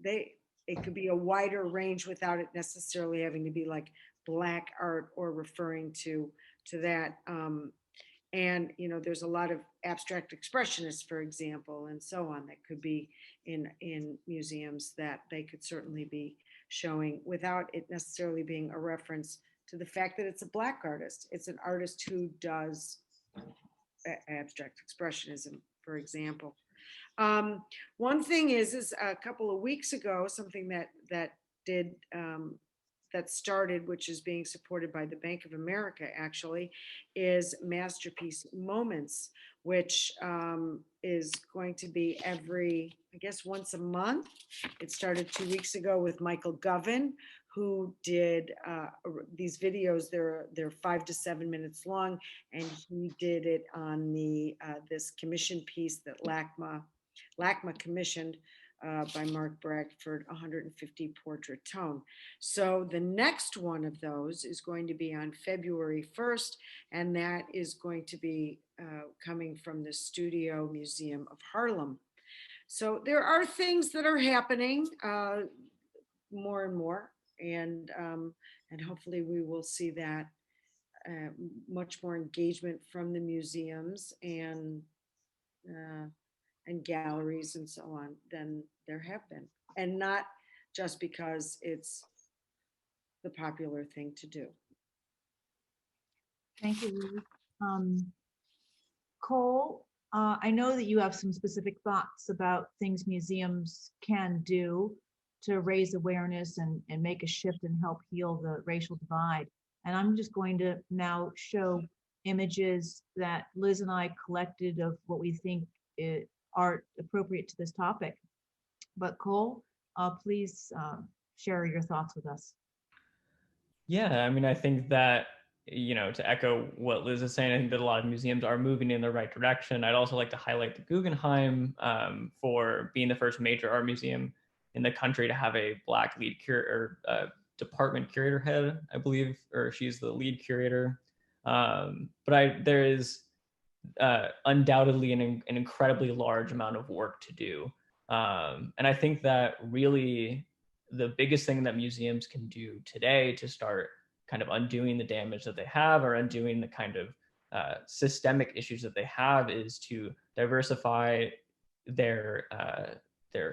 it could be a wider range without it necessarily having to be like Black art or referring to that. And, you know, there's a lot of abstract expressionists, for example, and so on, that could be in museums that they could certainly be showing without it necessarily being a reference to the fact that it's a Black artist. It's an artist who does abstract expressionism, for example. One thing is a couple of weeks ago, something that started, which is being supported by the Bank of America, actually, is Masterpiece Moments, which is going to be every, I guess, once a month. It started 2 weeks ago with Michael Govan, who did these videos. They're 5 to 7 minutes long, and he did it on this commission piece that LACMA commissioned by Mark Bradford, 150 portrait tone. So the next one of those is going to be on February 1st, and that is going to be coming from the Studio Museum of Harlem. So there are things that are happening more and more, and hopefully we will see that much more engagement from the museums and galleries and so on than there have been, and not just because it's the popular thing to do. Thank you, Lily. Cole, I know that you have some specific thoughts about things museums can do to raise awareness and make a shift and help heal the racial divide. And I'm just going to now show images that Liz and I collected of what we think are appropriate to this topic. But Cole, please share your thoughts with us. Yeah, I mean, I think that, you know, to echo what Liz is saying, I think that a lot of museums are moving in the right direction. I'd also like to highlight the Guggenheim for being the first major art museum in the country to have a Black lead curator, department curator head, I believe, or she's the lead curator. But there is undoubtedly an incredibly large amount of work to do. And I think that really the biggest thing that museums can do today to start kind of undoing the damage that they have, or undoing the kind of systemic issues that they have, is to diversify their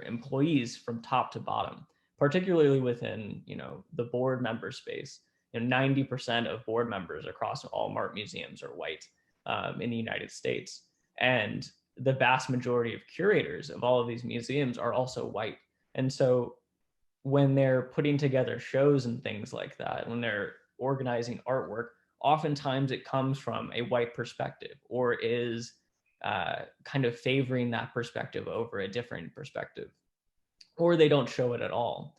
employees from top to bottom, particularly within, you know, the board member space. You know, 90% of board members across all art museums are white in the United States. And the vast majority of curators of all of these museums are also white. And so when they're putting together shows and things like that, when they're organizing artwork, oftentimes it comes from a white perspective, or is kind of favoring that perspective over a different perspective, or they don't show it at all,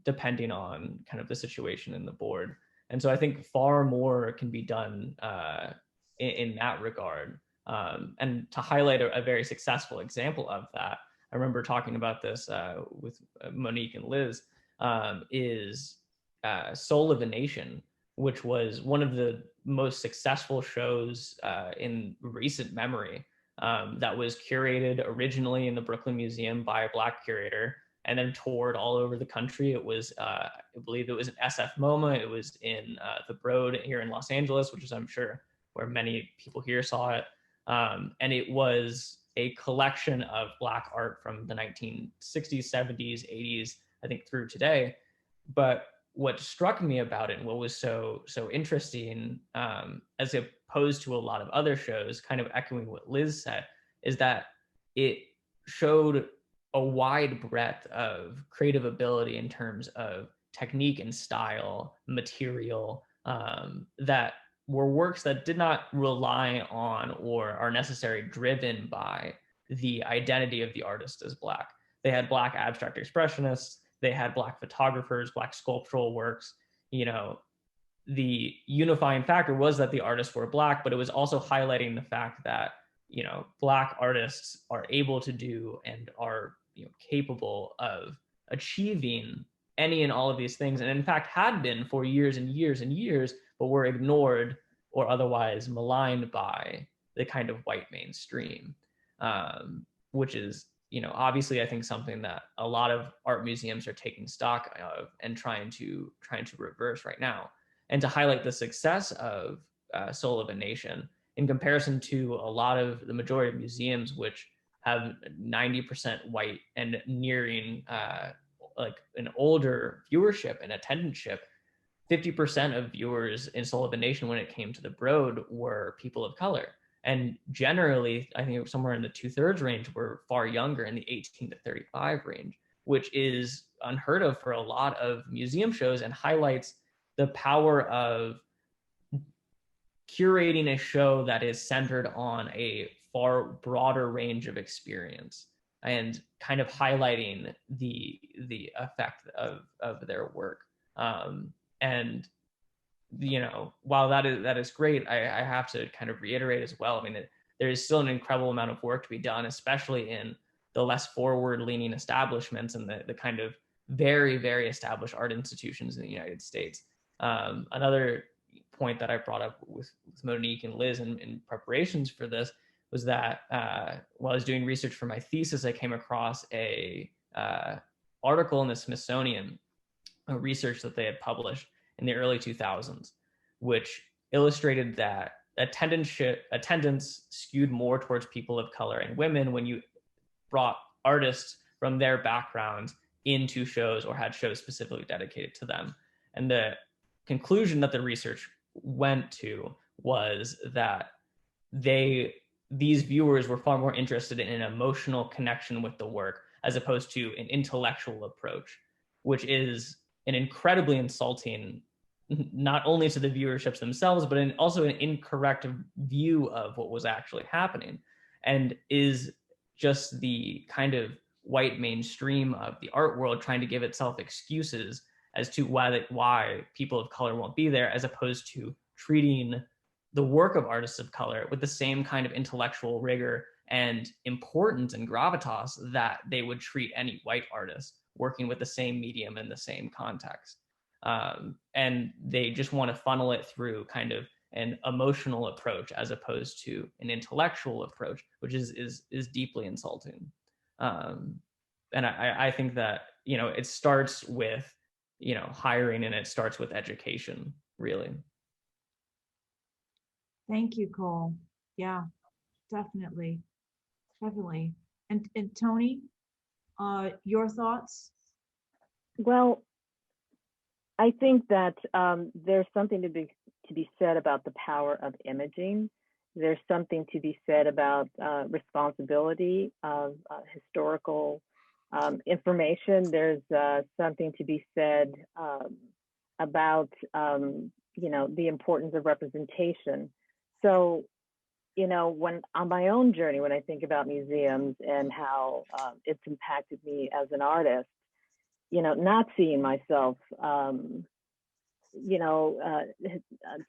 depending on kind of the situation in the board. And so I think far more can be done in that regard. And to highlight a very successful example of that, I remember talking about this with Monique and Liz, is Soul of a Nation, which was one of the most successful shows in recent memory, that was curated originally in the Brooklyn Museum by a Black curator, and then toured all over the country. It was, I believe it was an SF MoMA. It was in the Broad here in Los Angeles, which is, I'm sure, where many people here saw it. And it was a collection of Black art from the 1960s, 70s, 80s, I think through today. But what struck me about it, and what was so interesting, as opposed to a lot of other shows, kind of echoing what Liz said, is that it showed a wide breadth of creative ability in terms of technique and style, material, that were works that did not rely on or are necessarily driven by the identity of the artist as Black. They had Black abstract expressionists, they had Black photographers, Black sculptural works. You know, the unifying factor was that the artists were Black, but it was also highlighting the fact that, you know, Black artists are able to do and are, you know, capable of achieving any and all of these things, and in fact had been for years and years and years, but were ignored or otherwise maligned by the kind of white mainstream, which is obviously I think something that a lot of art museums are taking stock of and trying to reverse right now, and to highlight the success of Soul of a Nation in comparison to a lot of the majority of museums, which have 90% white and nearing like an older viewership and attendantship. 50% of viewers in Soul of a Nation when it came to the Broad were people of color. And generally, I think somewhere in the 2/3 range were far younger, in the 18 to 35 range, which is unheard of for a lot of museum shows and highlights the power of curating a show that is centered on a far broader range of experience and kind of highlighting the effect of their work. And while that is great, I have to kind of reiterate as well. I mean, there is still an incredible amount of work to be done, especially in the less forward-leaning establishments and the kind of very, very established art institutions in the United States. Another point that I brought up with Monique and Liz in preparations for this was that while I was doing research for my thesis, I came across a article in the Smithsonian, a research that they had published in the early 2000s, which illustrated that attendance skewed more towards people of color and women when you brought artists from their backgrounds into shows or had shows specifically dedicated to them. And the conclusion that the research went to was that these viewers were far more interested in an emotional connection with the work as opposed to an intellectual approach, which is an incredibly insulting, not only to the viewerships themselves, but also an incorrect view of what was actually happening, and is just the kind of white mainstream of the art world trying to give itself excuses as to why people of color won't be there, as opposed to treating the work of artists of color with the same kind of intellectual rigor and importance and gravitas that they would treat any white artist working with the same medium in the same context. And they just want to funnel it through kind of an emotional approach as opposed to an intellectual approach, which is deeply insulting. And I think that, it starts with, hiring, and it starts with education, really. Thank you, Cole. Yeah, definitely. And Toni, your thoughts? Well, I think that there's something to be said about the power of imaging. There's something to be said about responsibility of historical information. There's something to be said about the importance of representation. So, when on my own journey, when I think about museums and how it's impacted me as an artist, not seeing myself,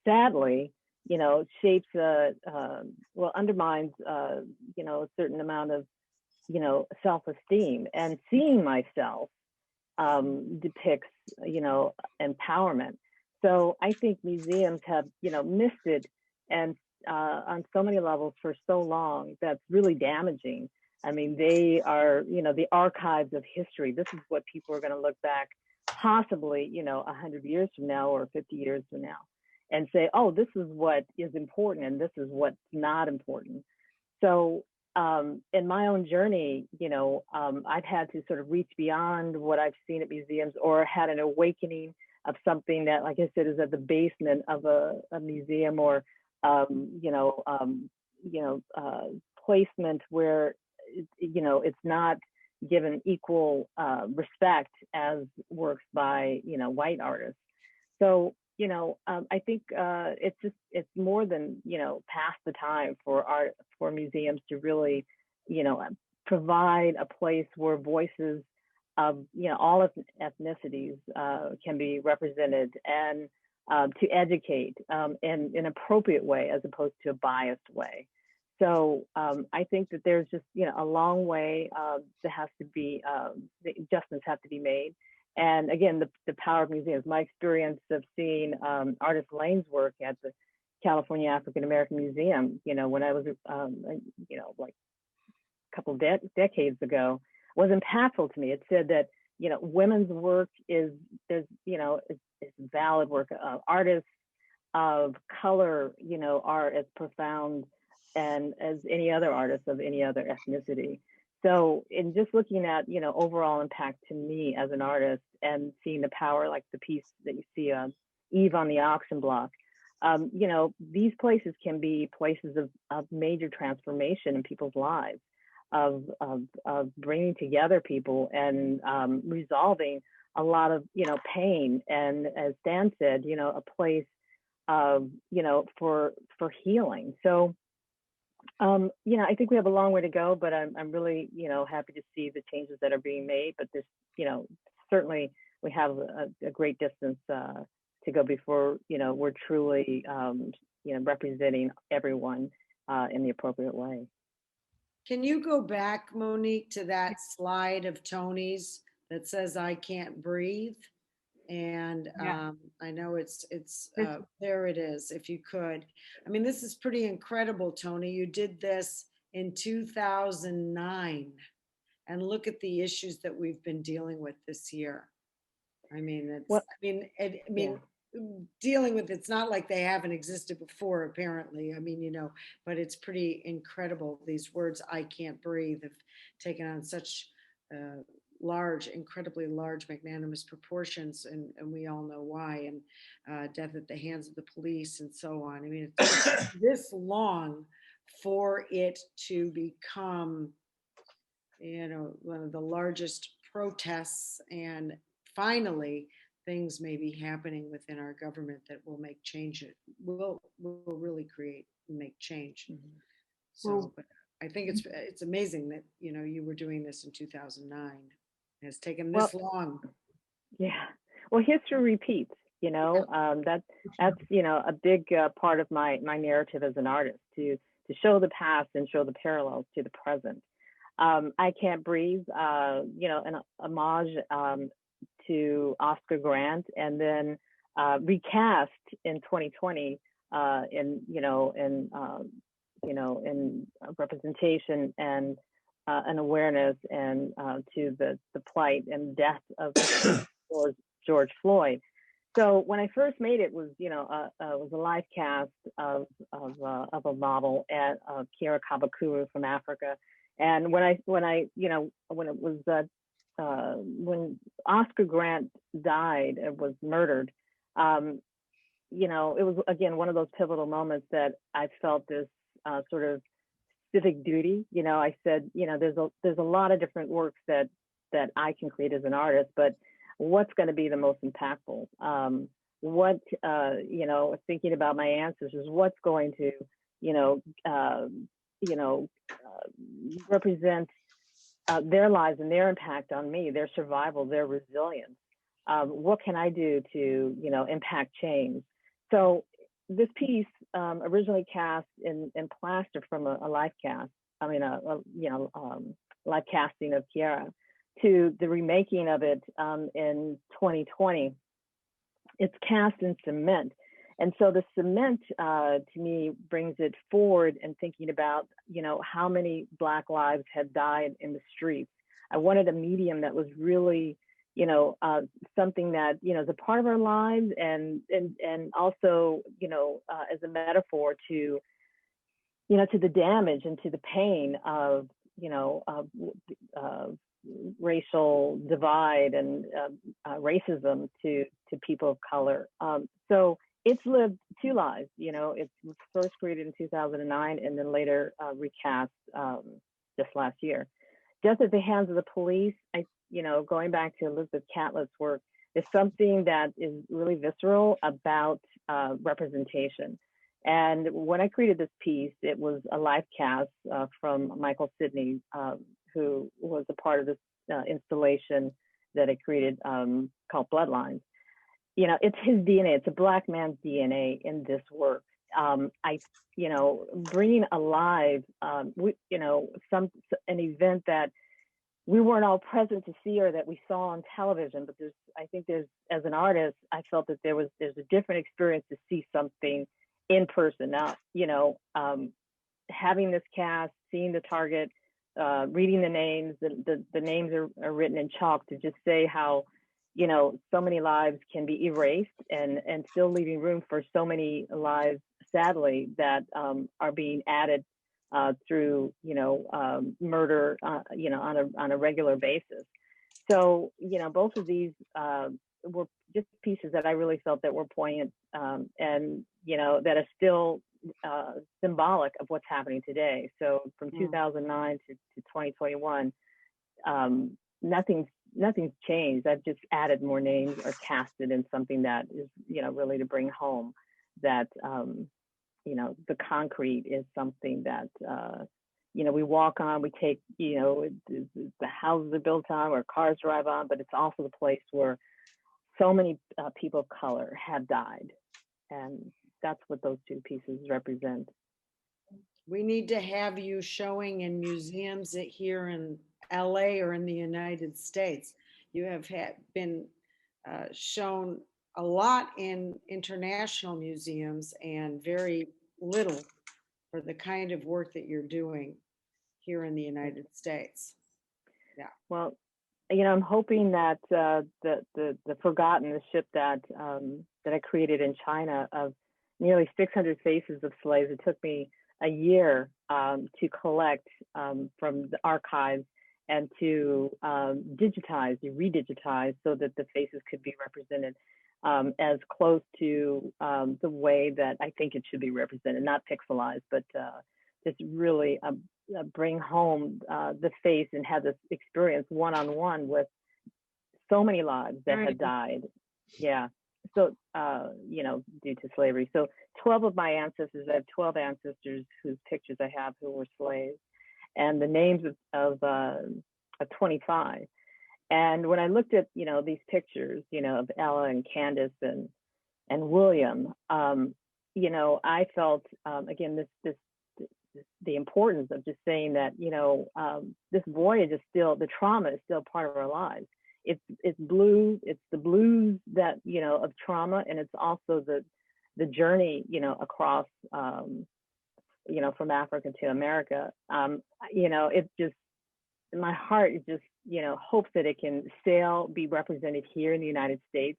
sadly, shapes, undermines, a certain amount of, self-esteem, and seeing myself depicts, empowerment. So I think museums have, missed it, and on so many levels for so long, that's really damaging. I mean, they are, the archives of history. This is what people are going to look back, possibly, 100 years from now or 50 years from now, and say, oh, this is what is important and this is what's not important. So in my own journey, I've had to sort of reach beyond what I've seen at museums, or had an awakening of something that, like I said, is at the basement of a museum, or placement where it's not given equal respect as works by white artists. So I think it's more than past the time for museums to really provide a place where voices of all ethnicities can be represented, and to educate in an appropriate way as opposed to a biased way. So I think that there's just a long way that has to be, the adjustments have to be made. And again, the power of museums. My experience of seeing artist Lane's work at the California African American Museum, when I was like couple decades ago was impactful to me. It said that, you know, women's work is valid work. Artists of color, you know, are as profound and as any other artist of any other ethnicity. So in just looking at, you know, overall impact to me as an artist and seeing the power, like the piece that you see Eve on the auction block, you know, these places can be places of major transformation in people's lives, of bringing together people and resolving a lot of, you know, pain. And as Dan said, you know, a place of, you know, for healing. So, you know, I think we have a long way to go, but I'm really, you know, happy to see the changes that are being made. But this, you know, certainly we have a great distance to go before, you know, we're truly, you know, representing everyone in the appropriate way. Can you go back, Monique, to that slide of Toni's that says "I can't breathe"? And Yeah. I know it's there it is, if you could. I mean, this is pretty incredible, Toni. You did this in 2009, and look at the issues that we've been dealing with this year. I mean, it's, Well, dealing with, it's not like they haven't existed before, apparently. I mean, you know, but it's pretty incredible. These words, "I can't breathe," have taken on such large, incredibly large, magnanimous proportions, and we all know why, and death at the hands of the police and so on. I mean, it's this long for it to become, you know, one of the largest protests, and finally things may be happening within our government that will make change. It will really make change. Mm-hmm. So, but I think it's amazing that, you know, you were doing this in 2009. It's taken this long. Yeah. Well, history repeats, you know, that's, you know, a big part of my narrative as an artist, to show the past and show the parallels to the present. I Can't Breathe, you know, an homage to Oscar Grant, and then recast in 2020 in representation and an awareness and to the plight and death of George Floyd. So when I first made it, was, you know, was a live cast of a model at Kiera Kabakuru from Africa. And when Oscar Grant died and was murdered, you know, it was again one of those pivotal moments that I felt this sort of civic duty. You know, I said, you know, there's a lot of different works that I can create as an artist, but what's going to be the most impactful? You know, thinking about my ancestors, what's going to, represent their lives and their impact on me, their survival, their resilience. What can I do to, you know, impact change? So this piece originally cast in plaster from a live cast. I mean, live casting of Kiera, to the remaking of it in 2020. It's cast in cement. And so the cement to me brings it forward, and thinking about, you know, how many Black lives had died in the streets. I wanted a medium that was really, you know, something that, you know, is a part of our lives, and also, you know, as a metaphor to, you know, to the damage and to the pain of, you know, racial divide and racism to people of color. So it's lived two lives. You know, it was first created in 2009 and then later recast just last year. Death at the Hands of the Police, you know, going back to Elizabeth Catlett's work, is something that is really visceral about representation. And when I created this piece, it was a live cast from Michael Sidney, who was a part of this installation that I created called Bloodlines. You know, it's his DNA. It's a Black man's DNA in this work. You know, bringing alive, you know, an event that we weren't all present to see, or that we saw on television. But I think as an artist, I felt that there's a different experience to see something in person. Now, you know, having this cast, seeing the target reading the names, the names are written in chalk to just say how, you know, so many lives can be erased and still leaving room for so many lives, sadly, that are being added through, you know, murder, you know, on a regular basis. So, you know, both of these were just pieces that I really felt that were poignant and, you know, that are still symbolic of what's happening today. So from 2009 to 2021, nothing's changed. I've just added more names or casted in something that is, you know, really to bring home that, you know, the concrete is something that, you know, we walk on, we take, you know, the houses are built on, where cars drive on, but it's also the place where so many people of color have died. And that's what those two pieces represent. We need to have you showing in museums here in LA or in the United States. You have been shown a lot in international museums and very little for the kind of work that you're doing here in the United States. Yeah. Well, you know, I'm hoping that the Forgotten, the ship that I created in China of nearly 600 faces of slaves. It took me a year to collect from the archives and to redigitize so that the faces could be represented as close to the way that I think it should be represented, not pixelized, but just really bring home the face and have this experience one-on-one with so many lives that had died. Yeah. So, you know, due to slavery. So 12 of my ancestors, I have 12 ancestors whose pictures I have who were slaves, and the names of 25. And when I looked at, you know, these pictures, you know, of Ella and Candace and William, you know, I felt, again, the importance of just saying that, you know, this voyage is still, the trauma is still part of our lives. It's blues, it's the blues that, you know, of trauma, and it's also the journey, you know, across, you know, from Africa to America. You know, it's just, my heart is just, you know, hopes that it can be represented here in the United States.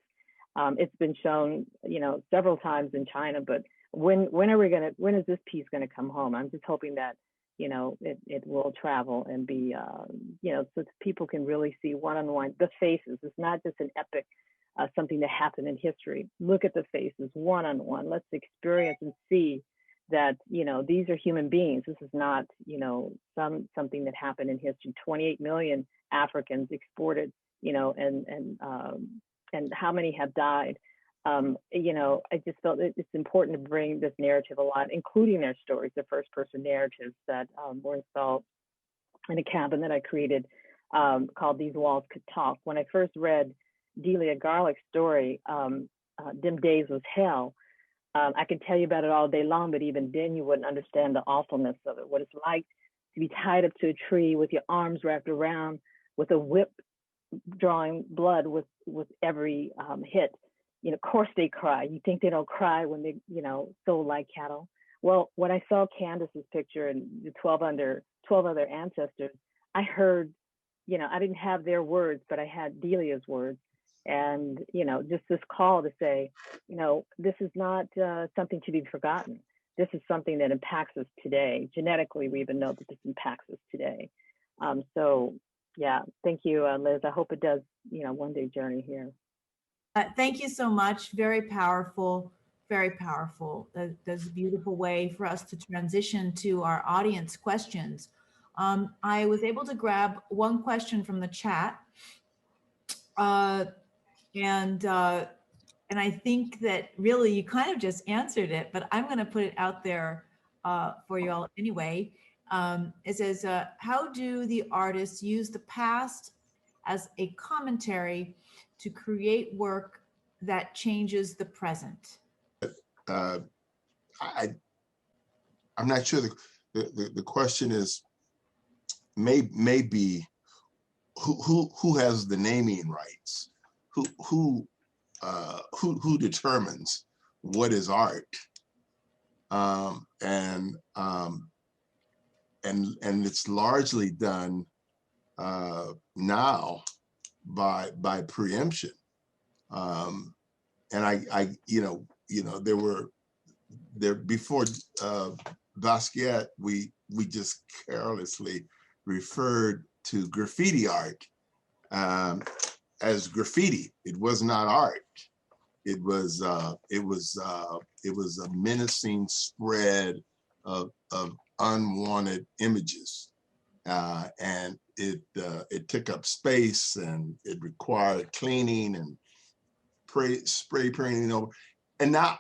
It's been shown, you know, several times in China, but when is this piece gonna come home? I'm just hoping that, you know, it will travel and be, you know, so people can really see one-on-one the faces. It's not just an epic, something that happened in history. Look at the faces one-on-one. Let's experience and see that, you know, these are human beings. This is not, you know, something that happened in history. 28 million Africans exported, you know, and how many have died. You know, I just felt it's important to bring this narrative alive, including their stories, the first person narratives that were installed in a cabin that I created called These Walls Could Talk. When I first read Delia Garlick's story, Them Days Was Hell, I could tell you about it all day long, but even then you wouldn't understand the awfulness of it, what it's like to be tied up to a tree with your arms wrapped around, with a whip drawing blood with every hit. You know, of course they cry. You think they don't cry when they, you know, sold like cattle. Well, when I saw Candace's picture and the 12 other ancestors, I heard, you know, I didn't have their words, but I had Delia's words. And, you know, just this call to say, you know, this is not something to be forgotten. This is something that impacts us today. Genetically, we even know that this impacts us today. So, yeah, thank you, Liz. I hope it does, you know, one day journey here. Thank you so much. Very powerful, very powerful. That's a beautiful way for us to transition to our audience questions. I was able to grab one question from the chat. And I think that really you kind of just answered it, but I'm going to put it out there for you all anyway. It says, how do the artists use the past as a commentary to create work that changes the present? I'm not sure the question is maybe who has the naming rights? Who determines what is art? and it's largely done now by preemption. And I there before Basquiat, we just carelessly referred to graffiti art as graffiti. It was not art. It was a menacing spread of unwanted images, and it took up space, and it required cleaning and spray painting over. And now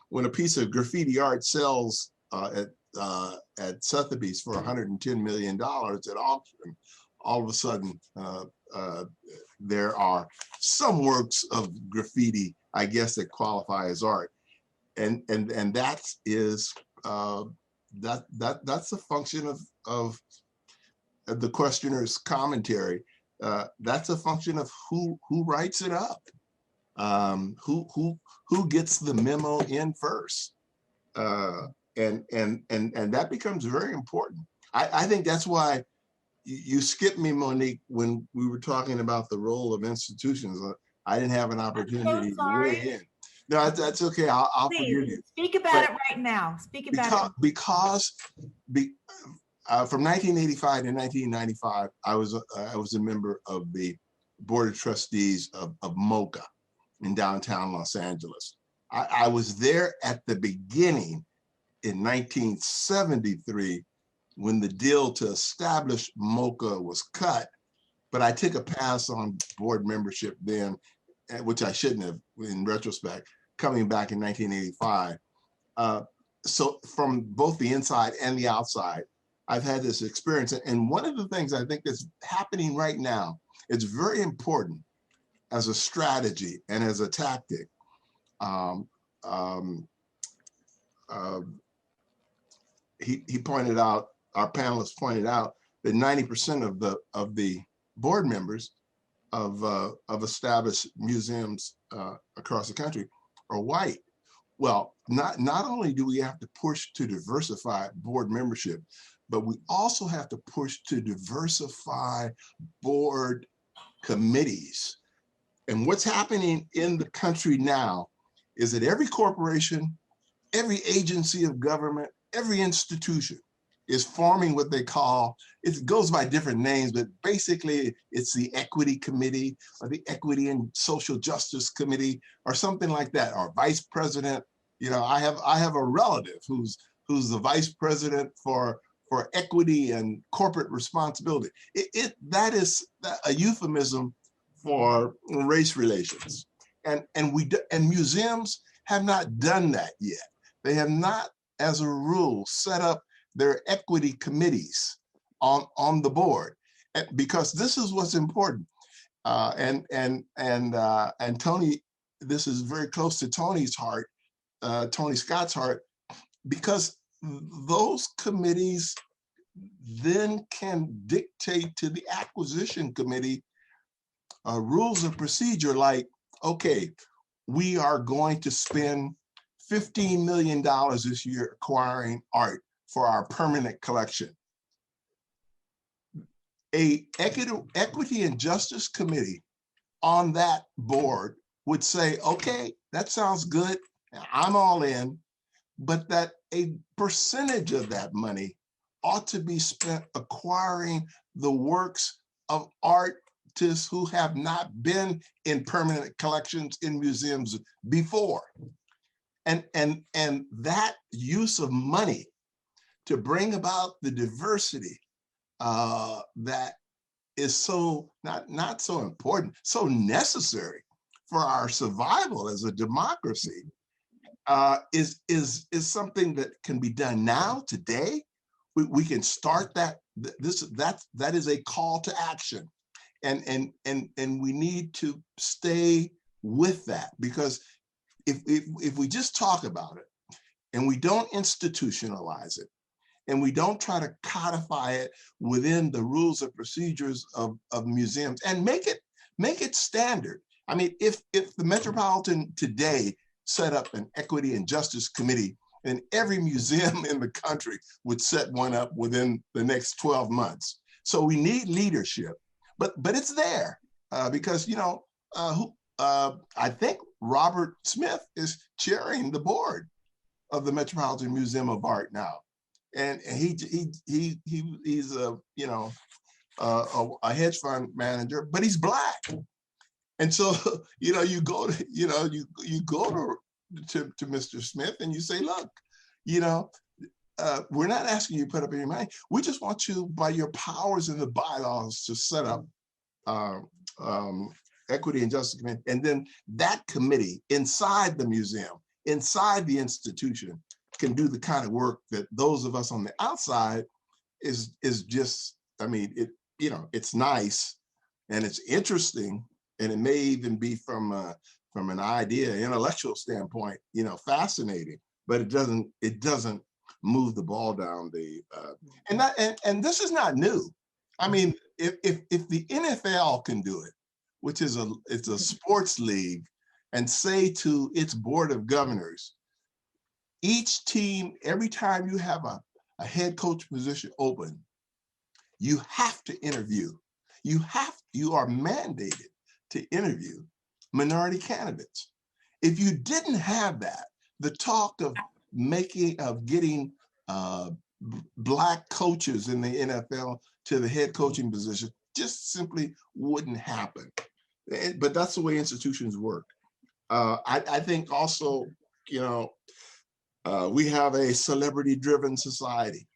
when a piece of graffiti art sells at Sotheby's for $110 million at auction, all of a sudden there are some works of graffiti, I guess, that qualify as art, and that is that's a function of the questioner's commentary. That's a function of who writes it up, who gets the memo in first, and that becomes very important. I think that's why you skipped me, Monique, when we were talking about the role of institutions. I didn't have an opopportunity to weigh in. No, that's okay. I'll forgive you. Speak about it right now. Speak about it. Because from 1985 to 1995, I was a member of the Board of Trustees of MoCA in downtown Los Angeles. I was there at the beginning in 1973 when the deal to establish MoCA was cut, but I took a pass on board membership then, which I shouldn't have in retrospect, coming back in 1985. So from both the inside and the outside, I've had this experience. And one of the things I think that's happening right now, it's very important as a strategy and as a tactic. He pointed out, our panelists pointed out, that 90% of the board members of established museums across the country are white. Well, not only do we have to push to diversify board membership, but we also have to push to diversify board committees. And what's happening in the country now is that every corporation, every agency of government, every institution is forming what they call, it goes by different names, but basically it's the Equity Committee or the Equity and Social Justice Committee or something like that, or Vice President. You know, I have a relative who's the Vice President for Equity and Corporate Responsibility. That is a euphemism for race relations. And museums have not done that yet. They have not, as a rule, set up their equity committees on the board, because this is what's important. And Toni, this is very close to Toni's heart, Toni Scott's heart, because those committees then can dictate to the acquisition committee rules of procedure, like, okay, we are going to spend $15 million this year acquiring art for our permanent collection. A equity and justice committee on that board would say, okay, that sounds good, I'm all in, but that a percentage of that money ought to be spent acquiring the works of artists who have not been in permanent collections in museums before. And that use of money to bring about the diversity that is so not so important, so necessary for our survival as a democracy, is something that can be done now, today. We can start that. That is a call to action, and we need to stay with that, because if we just talk about it and we don't institutionalize it, and we don't try to codify it within the rules and procedures of museums and make it standard. I mean, if the Metropolitan today set up an equity and justice committee and every museum in the country would set one up within the next 12 months. So we need leadership, but it's there because, you know, I think Robert Smith is chairing the board of the Metropolitan Museum of Art now. And he's a, you know, a hedge fund manager, but he's Black. And so, you know, you go to, you know, you go to Mr. Smith and you say, look, you know, we're not asking you to put up any money. We just want you, by your powers in the bylaws, to set up Equity and Justice Committee. And then that committee inside the museum, inside the institution, can do the kind of work that those of us on the outside is just, I mean, it, you know, it's nice and it's interesting, and it may even be from an idea, intellectual standpoint, you know, fascinating, but it doesn't move the ball down the, and this is not new. I mean, if the NFL can do it, which is it's a sports league, and say to its board of governors, each team, every time you have a head coach position open, you have to interview. You are mandated to interview minority candidates. If you didn't have that, the talk of getting Black coaches in the NFL to the head coaching position just simply wouldn't happen. But that's the way institutions work. I think also, you know, we have a celebrity-driven society,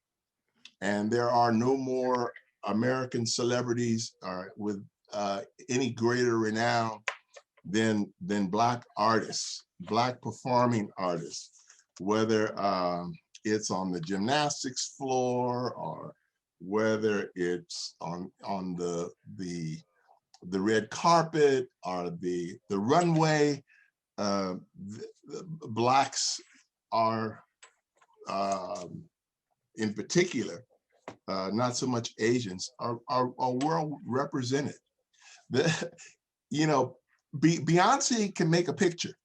and there are no more American celebrities with any greater renown than Black artists, Black performing artists, whether it's on the gymnastics floor or whether it's on the red carpet or the runway. Blacks are, in particular, not so much Asians, are well represented. You know, Beyonce can make a picture.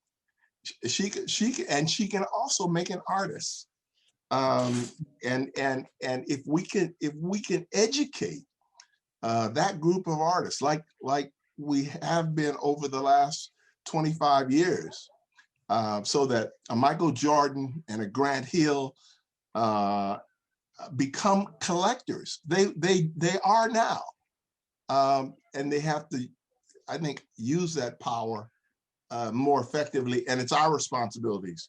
She can also make an artist. And if we can educate that group of artists, like we have been over the last 25 years, so that a Michael Jordan and a Grant Hill become collectors. They are now, and they have to, I think, use that power more effectively. And it's our responsibilities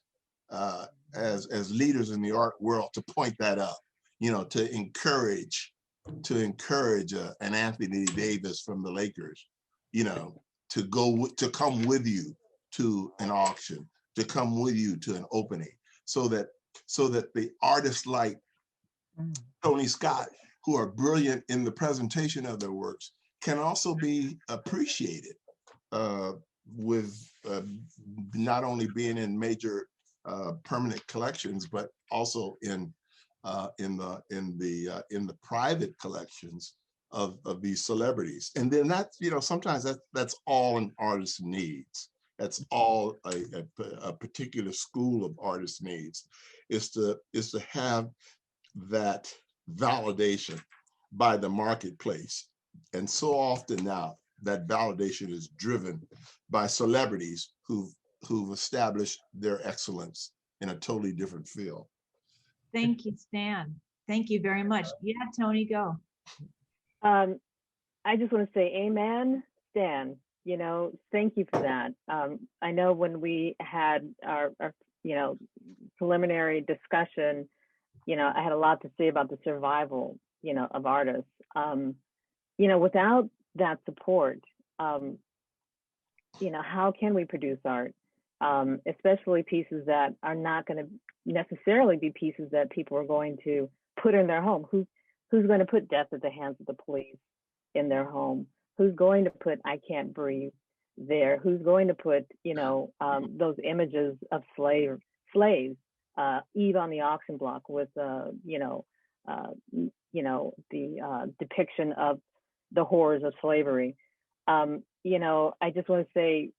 as leaders in the art world to point that out, you know, to encourage an Anthony Davis from the Lakers, you know, to come with you to an auction, to come with you to an opening, so that the artists like Toni Scott, who are brilliant in the presentation of their works, can also be appreciated with not only being in major permanent collections, but also in the private collections of these celebrities. And then that's, you know, sometimes that's all an artist needs. That's all a particular school of artists needs, is to have that validation by the marketplace. And so often now that validation is driven by celebrities who've established their excellence in a totally different field. Thank you, Stan. Thank you very much. Yeah, Toni, go. I just want to say amen, Stan. You know, thank you for that. I know when we had our you know, preliminary discussion, you know, I had a lot to say about the survival, you know, of artists. You know, without that support, you know, how can we produce art? Especially pieces that are not going to necessarily be pieces that people are going to put in their home. Who's going to put Death at the Hands of the Police in their home? Who's going to put I Can't Breathe there? Who's going to put, you know, those images of slaves, Eve on the auction block with, you know, the depiction of the horrors of slavery. You know, I just want to say,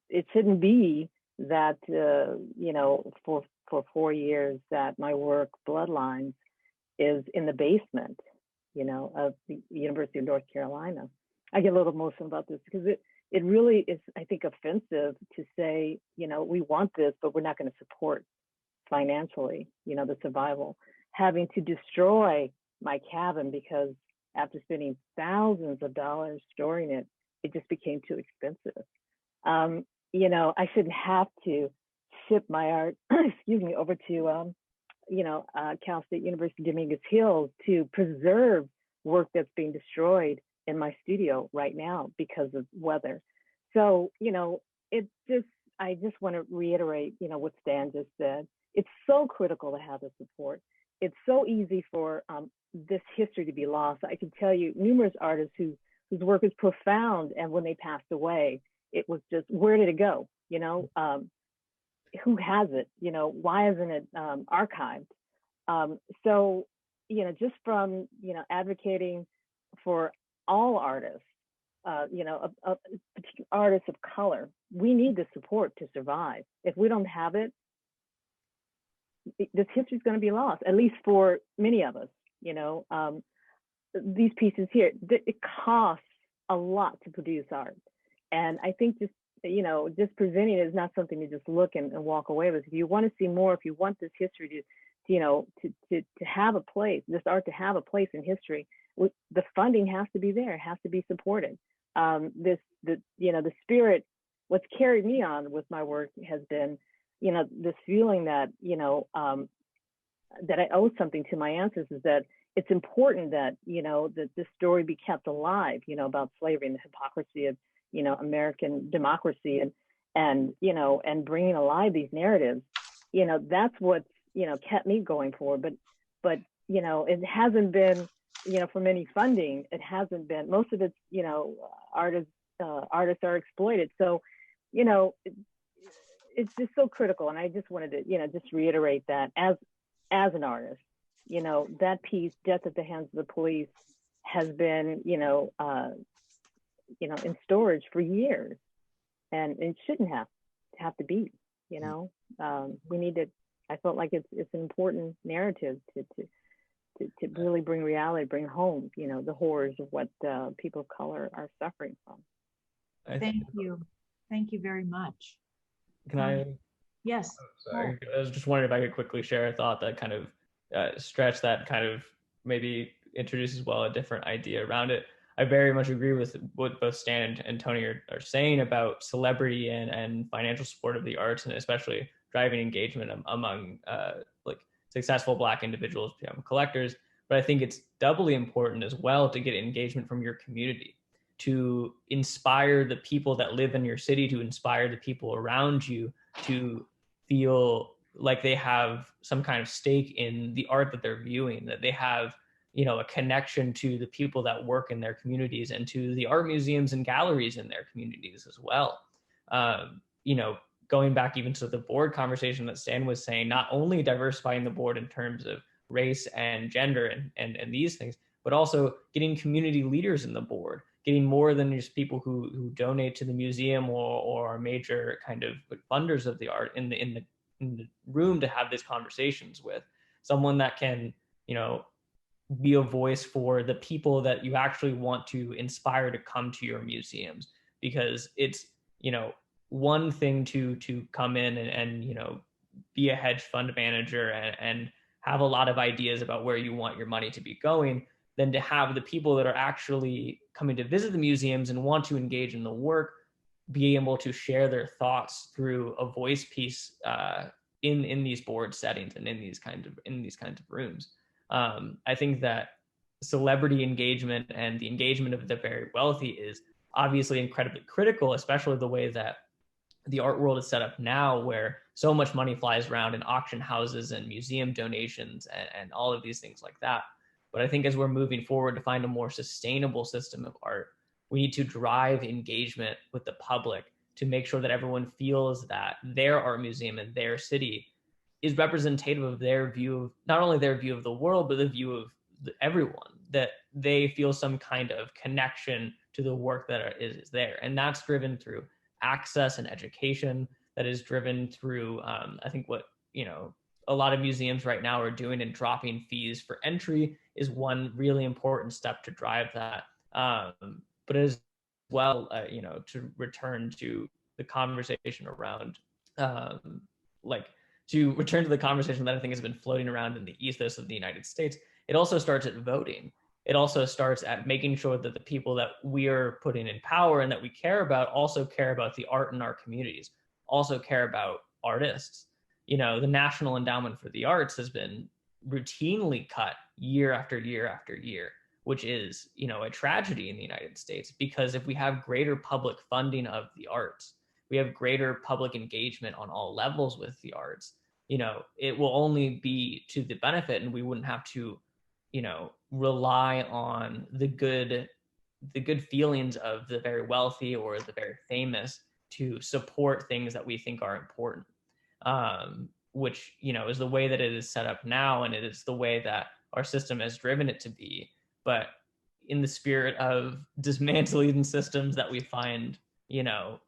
it shouldn't be that, for 4 years that my work, Bloodlines, is in the basement, of the University of North Carolina. I get a little emotional about this because it really is, I think, offensive to say, we want this, but we're not going to support financially, the survival. Having to destroy my cabin because after spending thousands of dollars storing it, it just became too expensive. I shouldn't have to ship my art, over to, Cal State University Dominguez Hills to preserve work that's being destroyed in my studio right now because of weather. So, I just want to reiterate, what Stan just said. It's so critical to have the support. It's so easy for this history to be lost. I can tell you numerous artists whose work is profound, and when they passed away, it was just, where did it go? Who has it? Why isn't it archived? So, just from, advocating for all artists, artists of color, we need the support to survive. If we don't have it, this history is going to be lost, at least for many of us. These pieces here, it costs a lot to produce art. And I think just presenting it is not something to just look and walk away with. If you want to see more, if you want this history to have a place, this art to have a place in history, the funding has to be there, has to be supported. The spirit, what's carried me on with my work has been, this feeling that, that I owe something to my ancestors, that it's important that, that this story be kept alive, about slavery and the hypocrisy of, American democracy and bringing alive these narratives. That's what's, kept me going forward. But, it hasn't been, from any funding, it hasn't been, most of it's, artists are exploited. So, it's just so critical. And I just wanted to, just reiterate that as an artist, that piece, Death at the Hands of the Police, has been, in storage for years, and it shouldn't have to be. We need to. I felt like it's an important narrative to really bring reality, bring home, the horrors of what people of color are suffering from. Thank you very much. Can I? Yes. Sorry, I was just wondering if I could quickly share a thought that kind of stretch that, kind of maybe introduce as well a different idea around it. I very much agree with what both Stan and Toni are saying about celebrity and financial support of the arts, and especially driving engagement among successful Black individuals become collectors. But I think it's doubly important as well to get engagement from your community, to inspire the people that live in your city, to inspire the people around you to feel like they have some kind of stake in the art that they're viewing, that they have a connection to the people that work in their communities and to the art museums and galleries in their communities as well. Going back even to the board conversation that Stan was saying, not only diversifying the board in terms of race and gender and these things, but also getting community leaders in the board, getting more than just people who donate to the museum or are major kind of funders of the art in the room to have these conversations with. Someone that can, be a voice for the people that you actually want to inspire to come to your museums, because it's, one thing to come in and be a hedge fund manager and have a lot of ideas about where you want your money to be going, than to have the people that are actually coming to visit the museums and want to engage in the work be able to share their thoughts through a voice piece in these board settings and in these kinds of rooms. I think that celebrity engagement and the engagement of the very wealthy is obviously incredibly critical, especially the way that the art world is set up now, where so much money flies around in auction houses and museum donations and all of these things like that. But I think as we're moving forward to find a more sustainable system of art, we need to drive engagement with the public to make sure that everyone feels that their art museum in their city is representative of their view of, not only their view of the world, but the view of everyone, that they feel some kind of connection to the work that is there. And that's driven through access and education, that is driven through, I think what, a lot of museums right now are doing, and dropping fees for entry is one really important step to drive that. But as well, to return to the conversation around, to return to the conversation that I think has been floating around in the ethos of the United States, it also starts at voting. It also starts at making sure that the people that we are putting in power and that we care about also care about the art in our communities, also care about artists. The National Endowment for the Arts has been routinely cut year after year after year, which is, a tragedy in the United States, because if we have greater public funding of the arts, we have greater public engagement on all levels with the arts, it will only be to the benefit, and we wouldn't have to, rely on the good feelings of the very wealthy or the very famous to support things that we think are important. Which, is the way that it is set up now, and it is the way that our system has driven it to be. But in the spirit of dismantling systems that we find,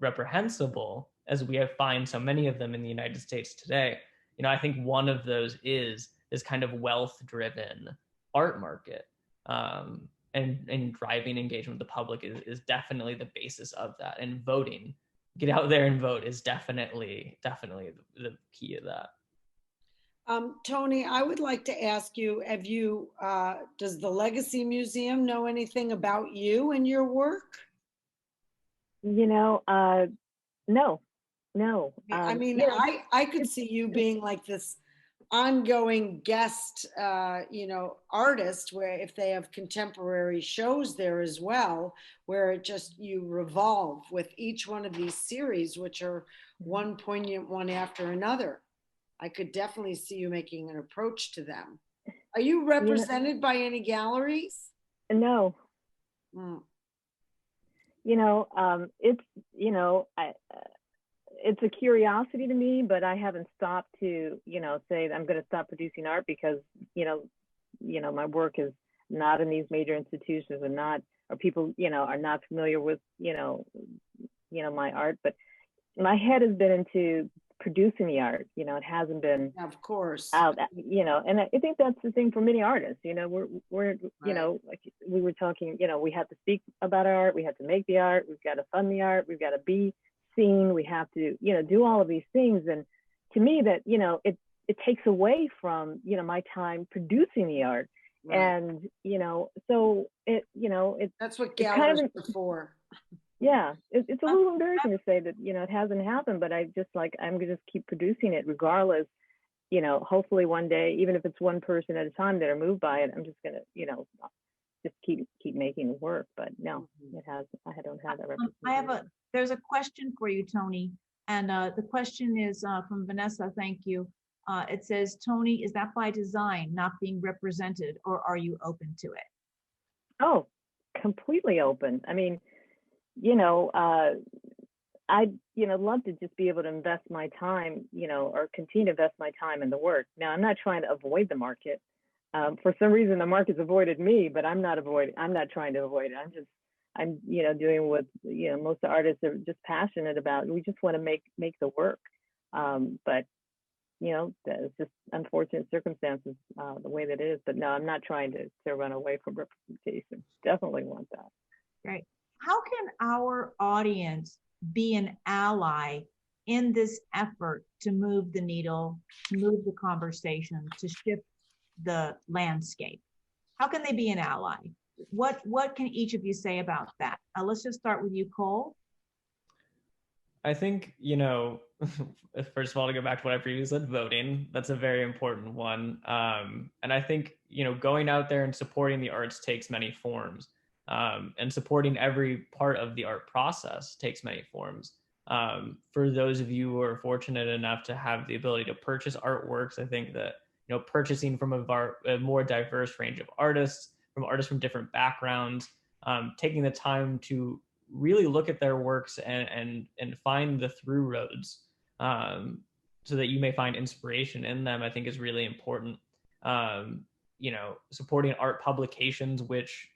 reprehensible, as we find so many of them in the United States today, I think one of those is this kind of wealth-driven art market. And driving engagement with the public is definitely the basis of that. And voting, get out there and vote, is definitely the key of that. Toni, I would like to ask you, does the Legacy Museum know anything about you and your work? No. I mean, I could see you being like this ongoing guest, artist, where if they have contemporary shows there as well, where you revolve with each one of these series, which are one poignant one after another. I could definitely see you making an approach to them. Are you represented by any galleries? No. It's a curiosity to me, but I haven't stopped to, say I'm going to stop producing art because, my work is not in these major institutions or people, are not familiar with, my art. But my head has been into producing the art. It hasn't been, of course, out. And I think that's the thing for many artists. We're like we were talking. We have to speak about our art. We have to make the art. We've got to fund the art. We've got to be seen. We have to, do all of these things. And to me, that it takes away from my time producing the art. Right. And so that's what galleries are for. Yeah, it's a little embarrassing to say that it hasn't happened, but I'm gonna just keep producing it regardless. Hopefully one day, even if it's one person at a time that are moved by it, I'm just gonna just keep making it work. But no, it has. I don't have that representation. There's a question for you, Toni, and the question is from Vanessa. Thank you. It says, Toni, is that by design, not being represented, or are you open to it? Oh, completely open. I mean, I'd love to just be able to invest my time, or continue to invest my time in the work. Now, I'm not trying to avoid the market. For some reason, the market's avoided me, but I'm not trying to avoid it. I'm doing what most of the artists are just passionate about. We just want to make the work. But it's just unfortunate circumstances the way that it is. But no, I'm not trying to run away from representation. Definitely want that. Great. How can our audience be an ally in this effort to move the needle, to move the conversation, to shift the landscape? How can they be an ally? What can each of you say about that? Let's just start with you, Cole. I think, first of all, to go back to what I previously said, voting, that's a very important one. And I think, going out there and supporting the arts takes many forms. And supporting every part of the art process takes many forms. For those of you who are fortunate enough to have the ability to purchase artworks, I think that, purchasing from a more diverse range of artists, from artists from different backgrounds, taking the time to really look at their works and find the through roads, so that you may find inspiration in them, I think is really important. Supporting art publications, which,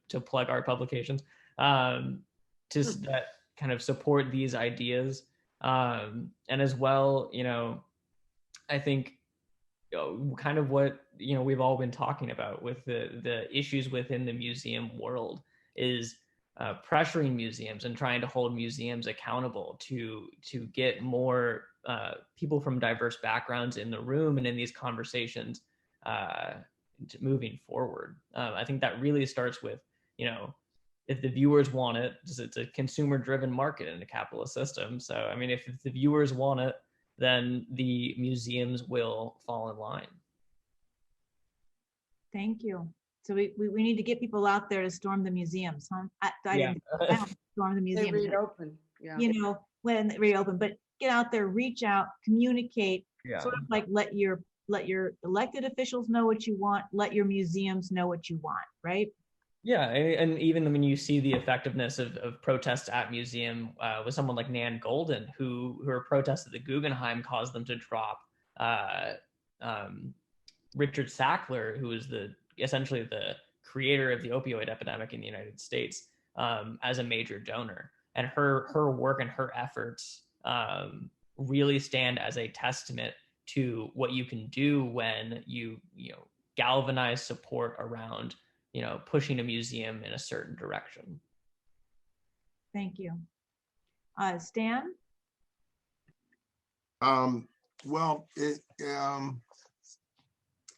to plug art publications, that kind of support these ideas, And as well, I think kind of what we've all been talking about with the issues within the museum world is pressuring museums and trying to hold museums accountable to get more people from diverse backgrounds in the room and in these conversations moving forward. I think that really starts with, if the viewers want it, it's a consumer-driven market in a capitalist system. So, I mean, if the viewers want it, then the museums will fall in line. Thank you. So we need to get people out there to storm the museums. Huh? I didn't storm the They museums. reopen, yeah. When they reopen, but get out there, reach out, communicate, sort of like let your elected officials know what you want, let your museums know what you want, right? Yeah, and even when you see the effectiveness of protests at museum with someone like Nan Golden, who her protests at the Guggenheim caused them to drop Richard Sackler, who is essentially the creator of the opioid epidemic in the United States, as a major donor. And her work and her efforts really stand as a testament to what you can do when you galvanize support around pushing a museum in a certain direction. Thank you. Stan? Well,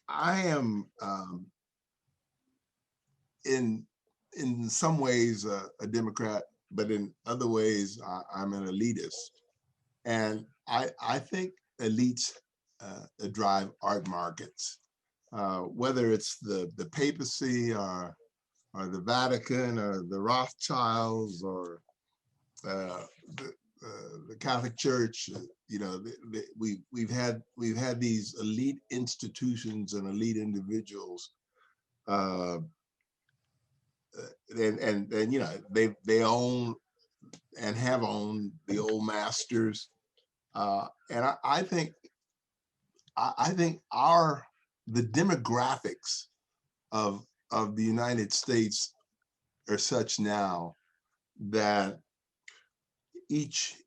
I am in some ways a Democrat, but in other ways I'm an elitist, and I think elites drive art markets. Whether it's the papacy or the Vatican or the Rothschilds or the Catholic Church, we've had these elite institutions and elite individuals, and they own and have owned the old masters, and I think the demographics of the United States are such now that each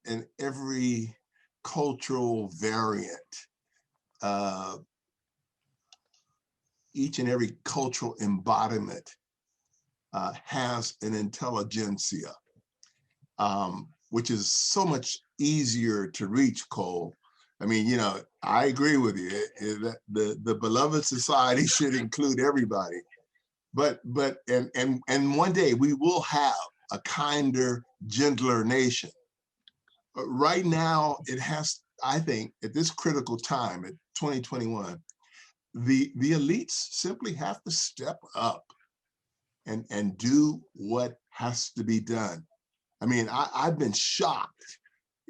and every cultural variant, each and every cultural embodiment has an intelligentsia, which is so much easier to reach, Cole. I mean, I agree with you that the beloved society should include everybody, but one day we will have a kinder, gentler nation. But right now, it has, I think, at this critical time, at 2021, the elites simply have to step up and do what has to be done. I mean, I've been shocked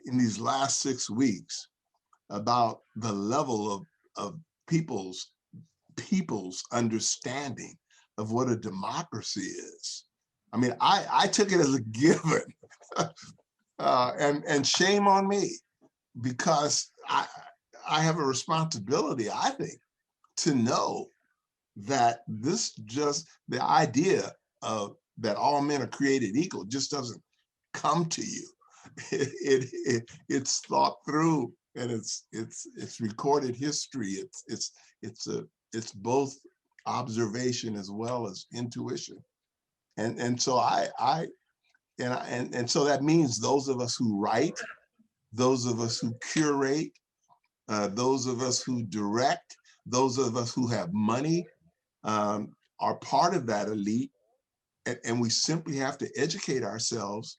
in these last 6 weeks about the level of people's understanding of what a democracy is. I mean, I took it as a given, and shame on me, because I have a responsibility, I think, to know that the idea of that all men are created equal just doesn't come to you. It's thought through, and it's recorded history. It's both observation as well as intuition, and so so that means those of us who write, those of us who curate, those of us who direct, those of us who have money are part of that elite, and we simply have to educate ourselves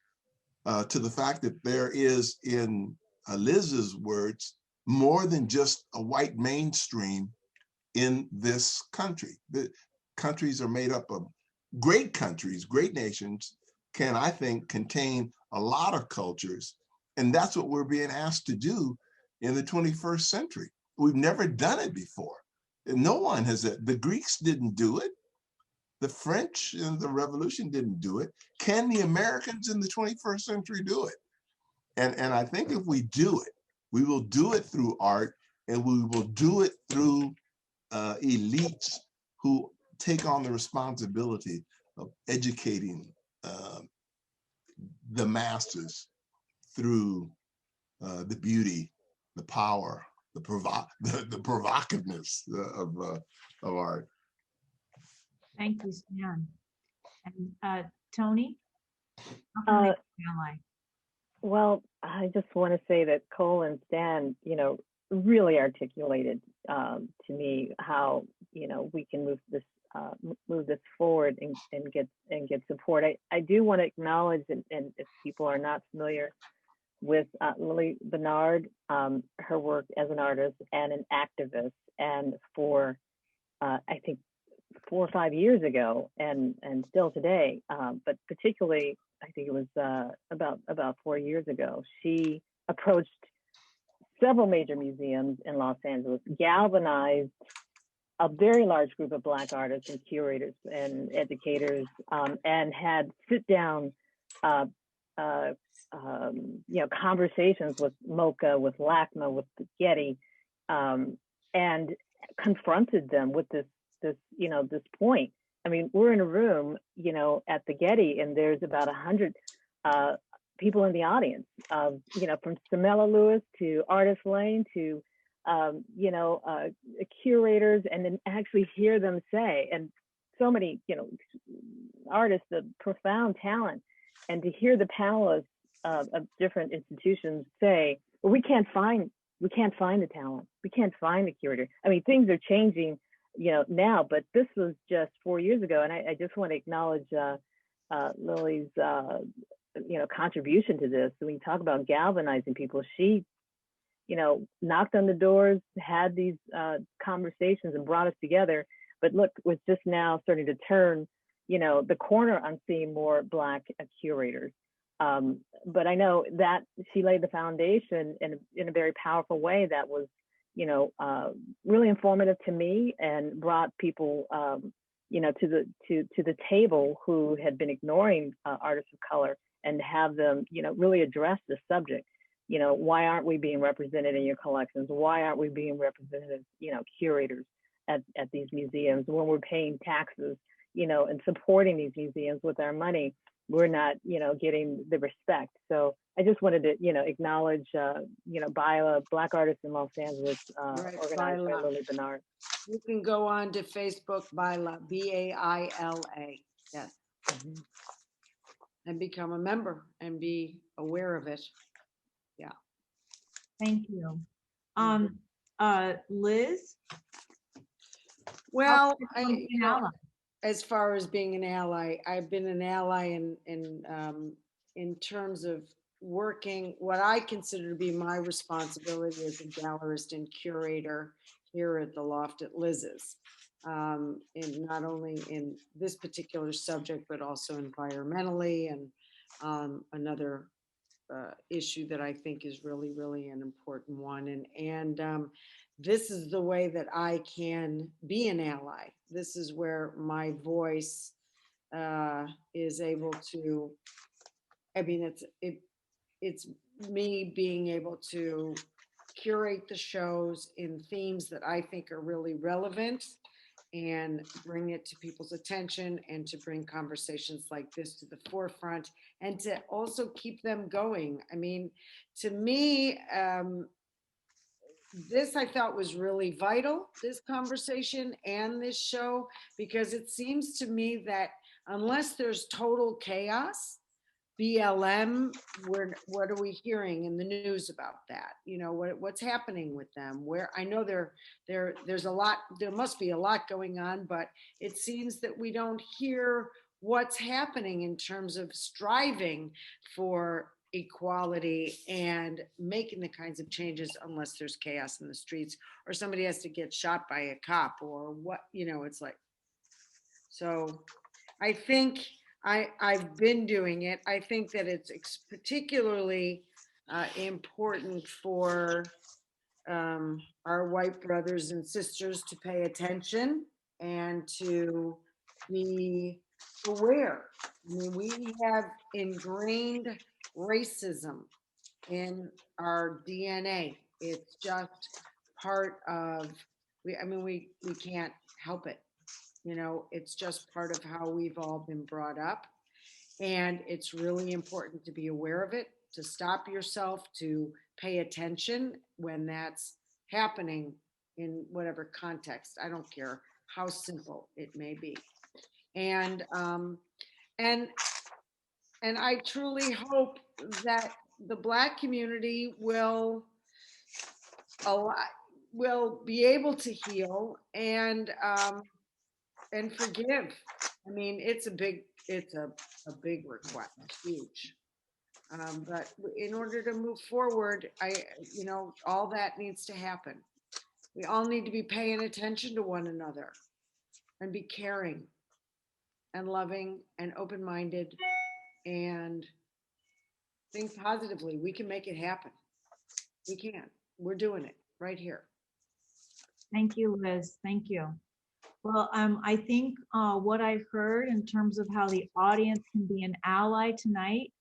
to the fact that there is, in Liz's words, more than just a white mainstream in this country. The countries are made up of great countries, great nations can, I think, contain a lot of cultures. And that's what we're being asked to do in the 21st century. We've never done it before. And no one has. The Greeks didn't do it. The French in the Revolution didn't do it. Can the Americans in the 21st century do it? And I think if we do it, we will do it through art, and we will do it through elites who take on the responsibility of educating the masses through the beauty, the power, the provocativeness of art. Thank you, Stan. And Toni, how can they be an ally? Well, I just want to say that Cole and Stan, really articulated to me how we can move this forward and get support. I do want to acknowledge, and if people are not familiar with Lily Bernard, her work as an artist and an activist, and for I think 4 or 5 years ago, and still today, but particularly I think it was about 4 years ago, she approached several major museums in Los Angeles, galvanized a very large group of Black artists and curators and educators, and had sit down conversations with MoCA, with LACMA, with the Getty, and confronted them with this point. I mean, we're in a room, at the Getty, and there's about 100 people in the audience, from Samela Lewis to Artist Lane to, curators, and then actually hear them say, and so many, artists of profound talent, and to hear the panelists of different institutions say, well, we can't find the talent, we can't find the curator. I mean, things are changing, now, but this was just 4 years ago, and I just want to acknowledge Lily's, contribution to this. When you talk about galvanizing people, she, knocked on the doors, had these conversations, and brought us together. But look, was just now starting to turn, the corner on seeing more Black curators. But I know that she laid the foundation in a very powerful way that was, really informative to me, and brought people, to the table who had been ignoring artists of color, and have them, really address the subject. Why aren't we being represented in your collections? Why aren't we being represented, curators at these museums when we're paying taxes, and supporting these museums with our money? We're not, getting the respect. So I just wanted to, acknowledge, Bila, Black Artists in Los Angeles, Right, organized by Bila. Lily Bernard. You can go on to Facebook, Bila, B-A-I-L-A, yes. And become a member and be aware of it. Yeah. Thank you. Liz? Well, How can you be an ally? as far as being an ally, I've been an ally in terms of working what I consider to be my responsibility as a gallerist and curator here at the Loft at Liz's, in not only in this particular subject, but also environmentally, and another issue that I think is really, really an important one. And this is the way that I can be an ally. This is where my voice is able to, I mean, it's me being able to curate the shows in themes that I think are really relevant, and bring it to people's attention, and to bring conversations like this to the forefront, and to also keep them going. I mean, to me, this I thought was really vital, this conversation and this show, because it seems to me that unless there's total chaos, BLM, what are we hearing in the news about that? What's happening with them? Where I know there's a lot, there must be a lot going on, but it seems that we don't hear what's happening in terms of striving for equality and making the kinds of changes unless there's chaos in the streets, or somebody has to get shot by a cop, or what, it's like. So I think I've been doing it. I think that it's particularly important for our white brothers and sisters to pay attention and to be aware. I mean, we have ingrained racism in our DNA. It's just part of, we can't help it. It's just part of how we've all been brought up. And it's really important to be aware of it to stop yourself, to pay attention when that's happening in whatever context. I don't care how simple it may be. And I truly hope that the Black community will be able to heal and forgive. I mean, it's a big request, huge. But in order to move forward, all that needs to happen. We all need to be paying attention to one another and be caring and loving and open-minded and think positively. We can make it happen. We can. We're doing it right here. Thank you, Liz. Thank you. Well, I think what I've heard in terms of how the audience can be an ally tonight,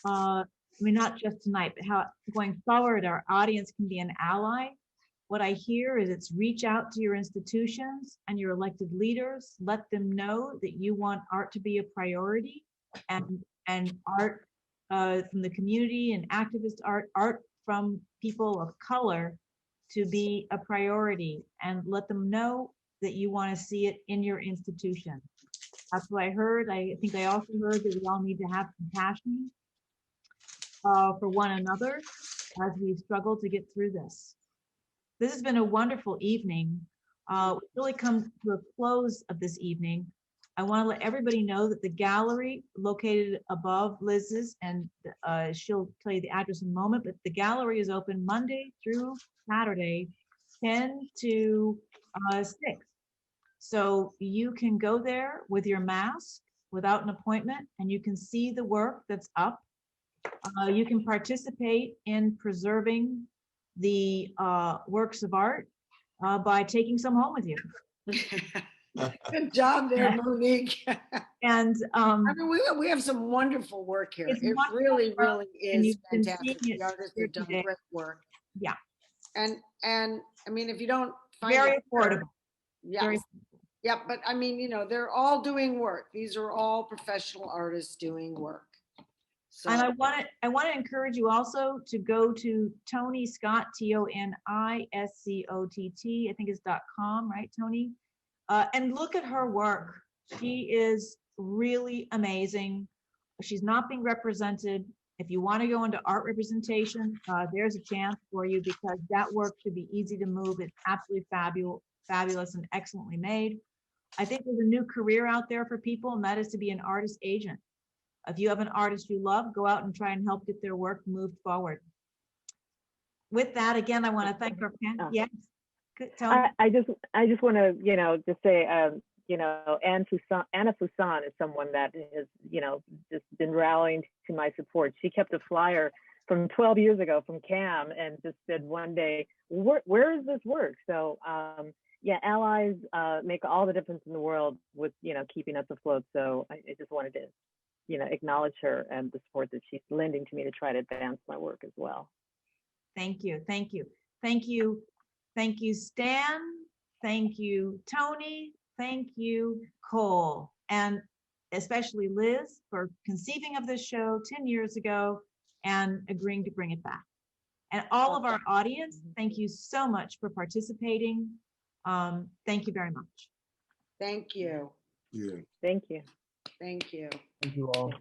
I mean, not just tonight, but how going forward, our audience can be an ally. What I hear is it's reach out to your institutions and your elected leaders, let them know that you want art to be a priority and art from the community and activist art from people of color to be a priority, and let them know that you want to see it in your institution. That's what I heard. I think I also heard that we all need to have compassion for one another as we struggle to get through this. This has been a wonderful evening. We've really come to a close of this evening. I want to let everybody know that the gallery located above Liz's, and she'll tell you the address in a moment, but the gallery is open Monday through Saturday, 10 to 6. So you can go there with your mask without an appointment, and you can see the work that's up. You can participate in preserving the works of art by taking some home with you. Good job there, Monique. And I mean, we have some wonderful work here. It really, really is fantastic. The artists have done great work. Yeah. And I mean, if you don't find very it affordable. Yeah. Very Yeah, but I mean, they're all doing work. These are all professional artists doing work. So. And I want to encourage you also to go to Toni Scott, ToniScott, I think it's .com, right, Toni? And look at her work. She is really amazing. She's not being represented. If you want to go into art representation, there's a chance for you, because that work should be easy to move. It's absolutely fabulous and excellently made. I think there's a new career out there for people, and that is to be an artist agent. If you have an artist you love, go out and try and help get their work moved forward. With that, again, I want to thank our panel. Yes. I just want to, just say, Anna Fusan is someone that has, just been rallying to my support. She kept a flyer from 12 years ago from CAM and just said one day, where is this work? So, yeah, allies make all the difference in the world with, keeping us afloat. So I just wanted to, acknowledge her and the support that she's lending to me to try to advance my work as well. Thank you. Thank you. Thank you. Thank you, Stan. Thank you, Toni. Thank you, Cole. And especially Liz for conceiving of this show 10 years ago and agreeing to bring it back. And all of our audience, thank you so much for participating. Thank you very much. Thank you. Yeah. Thank you. Thank you. Thank you all.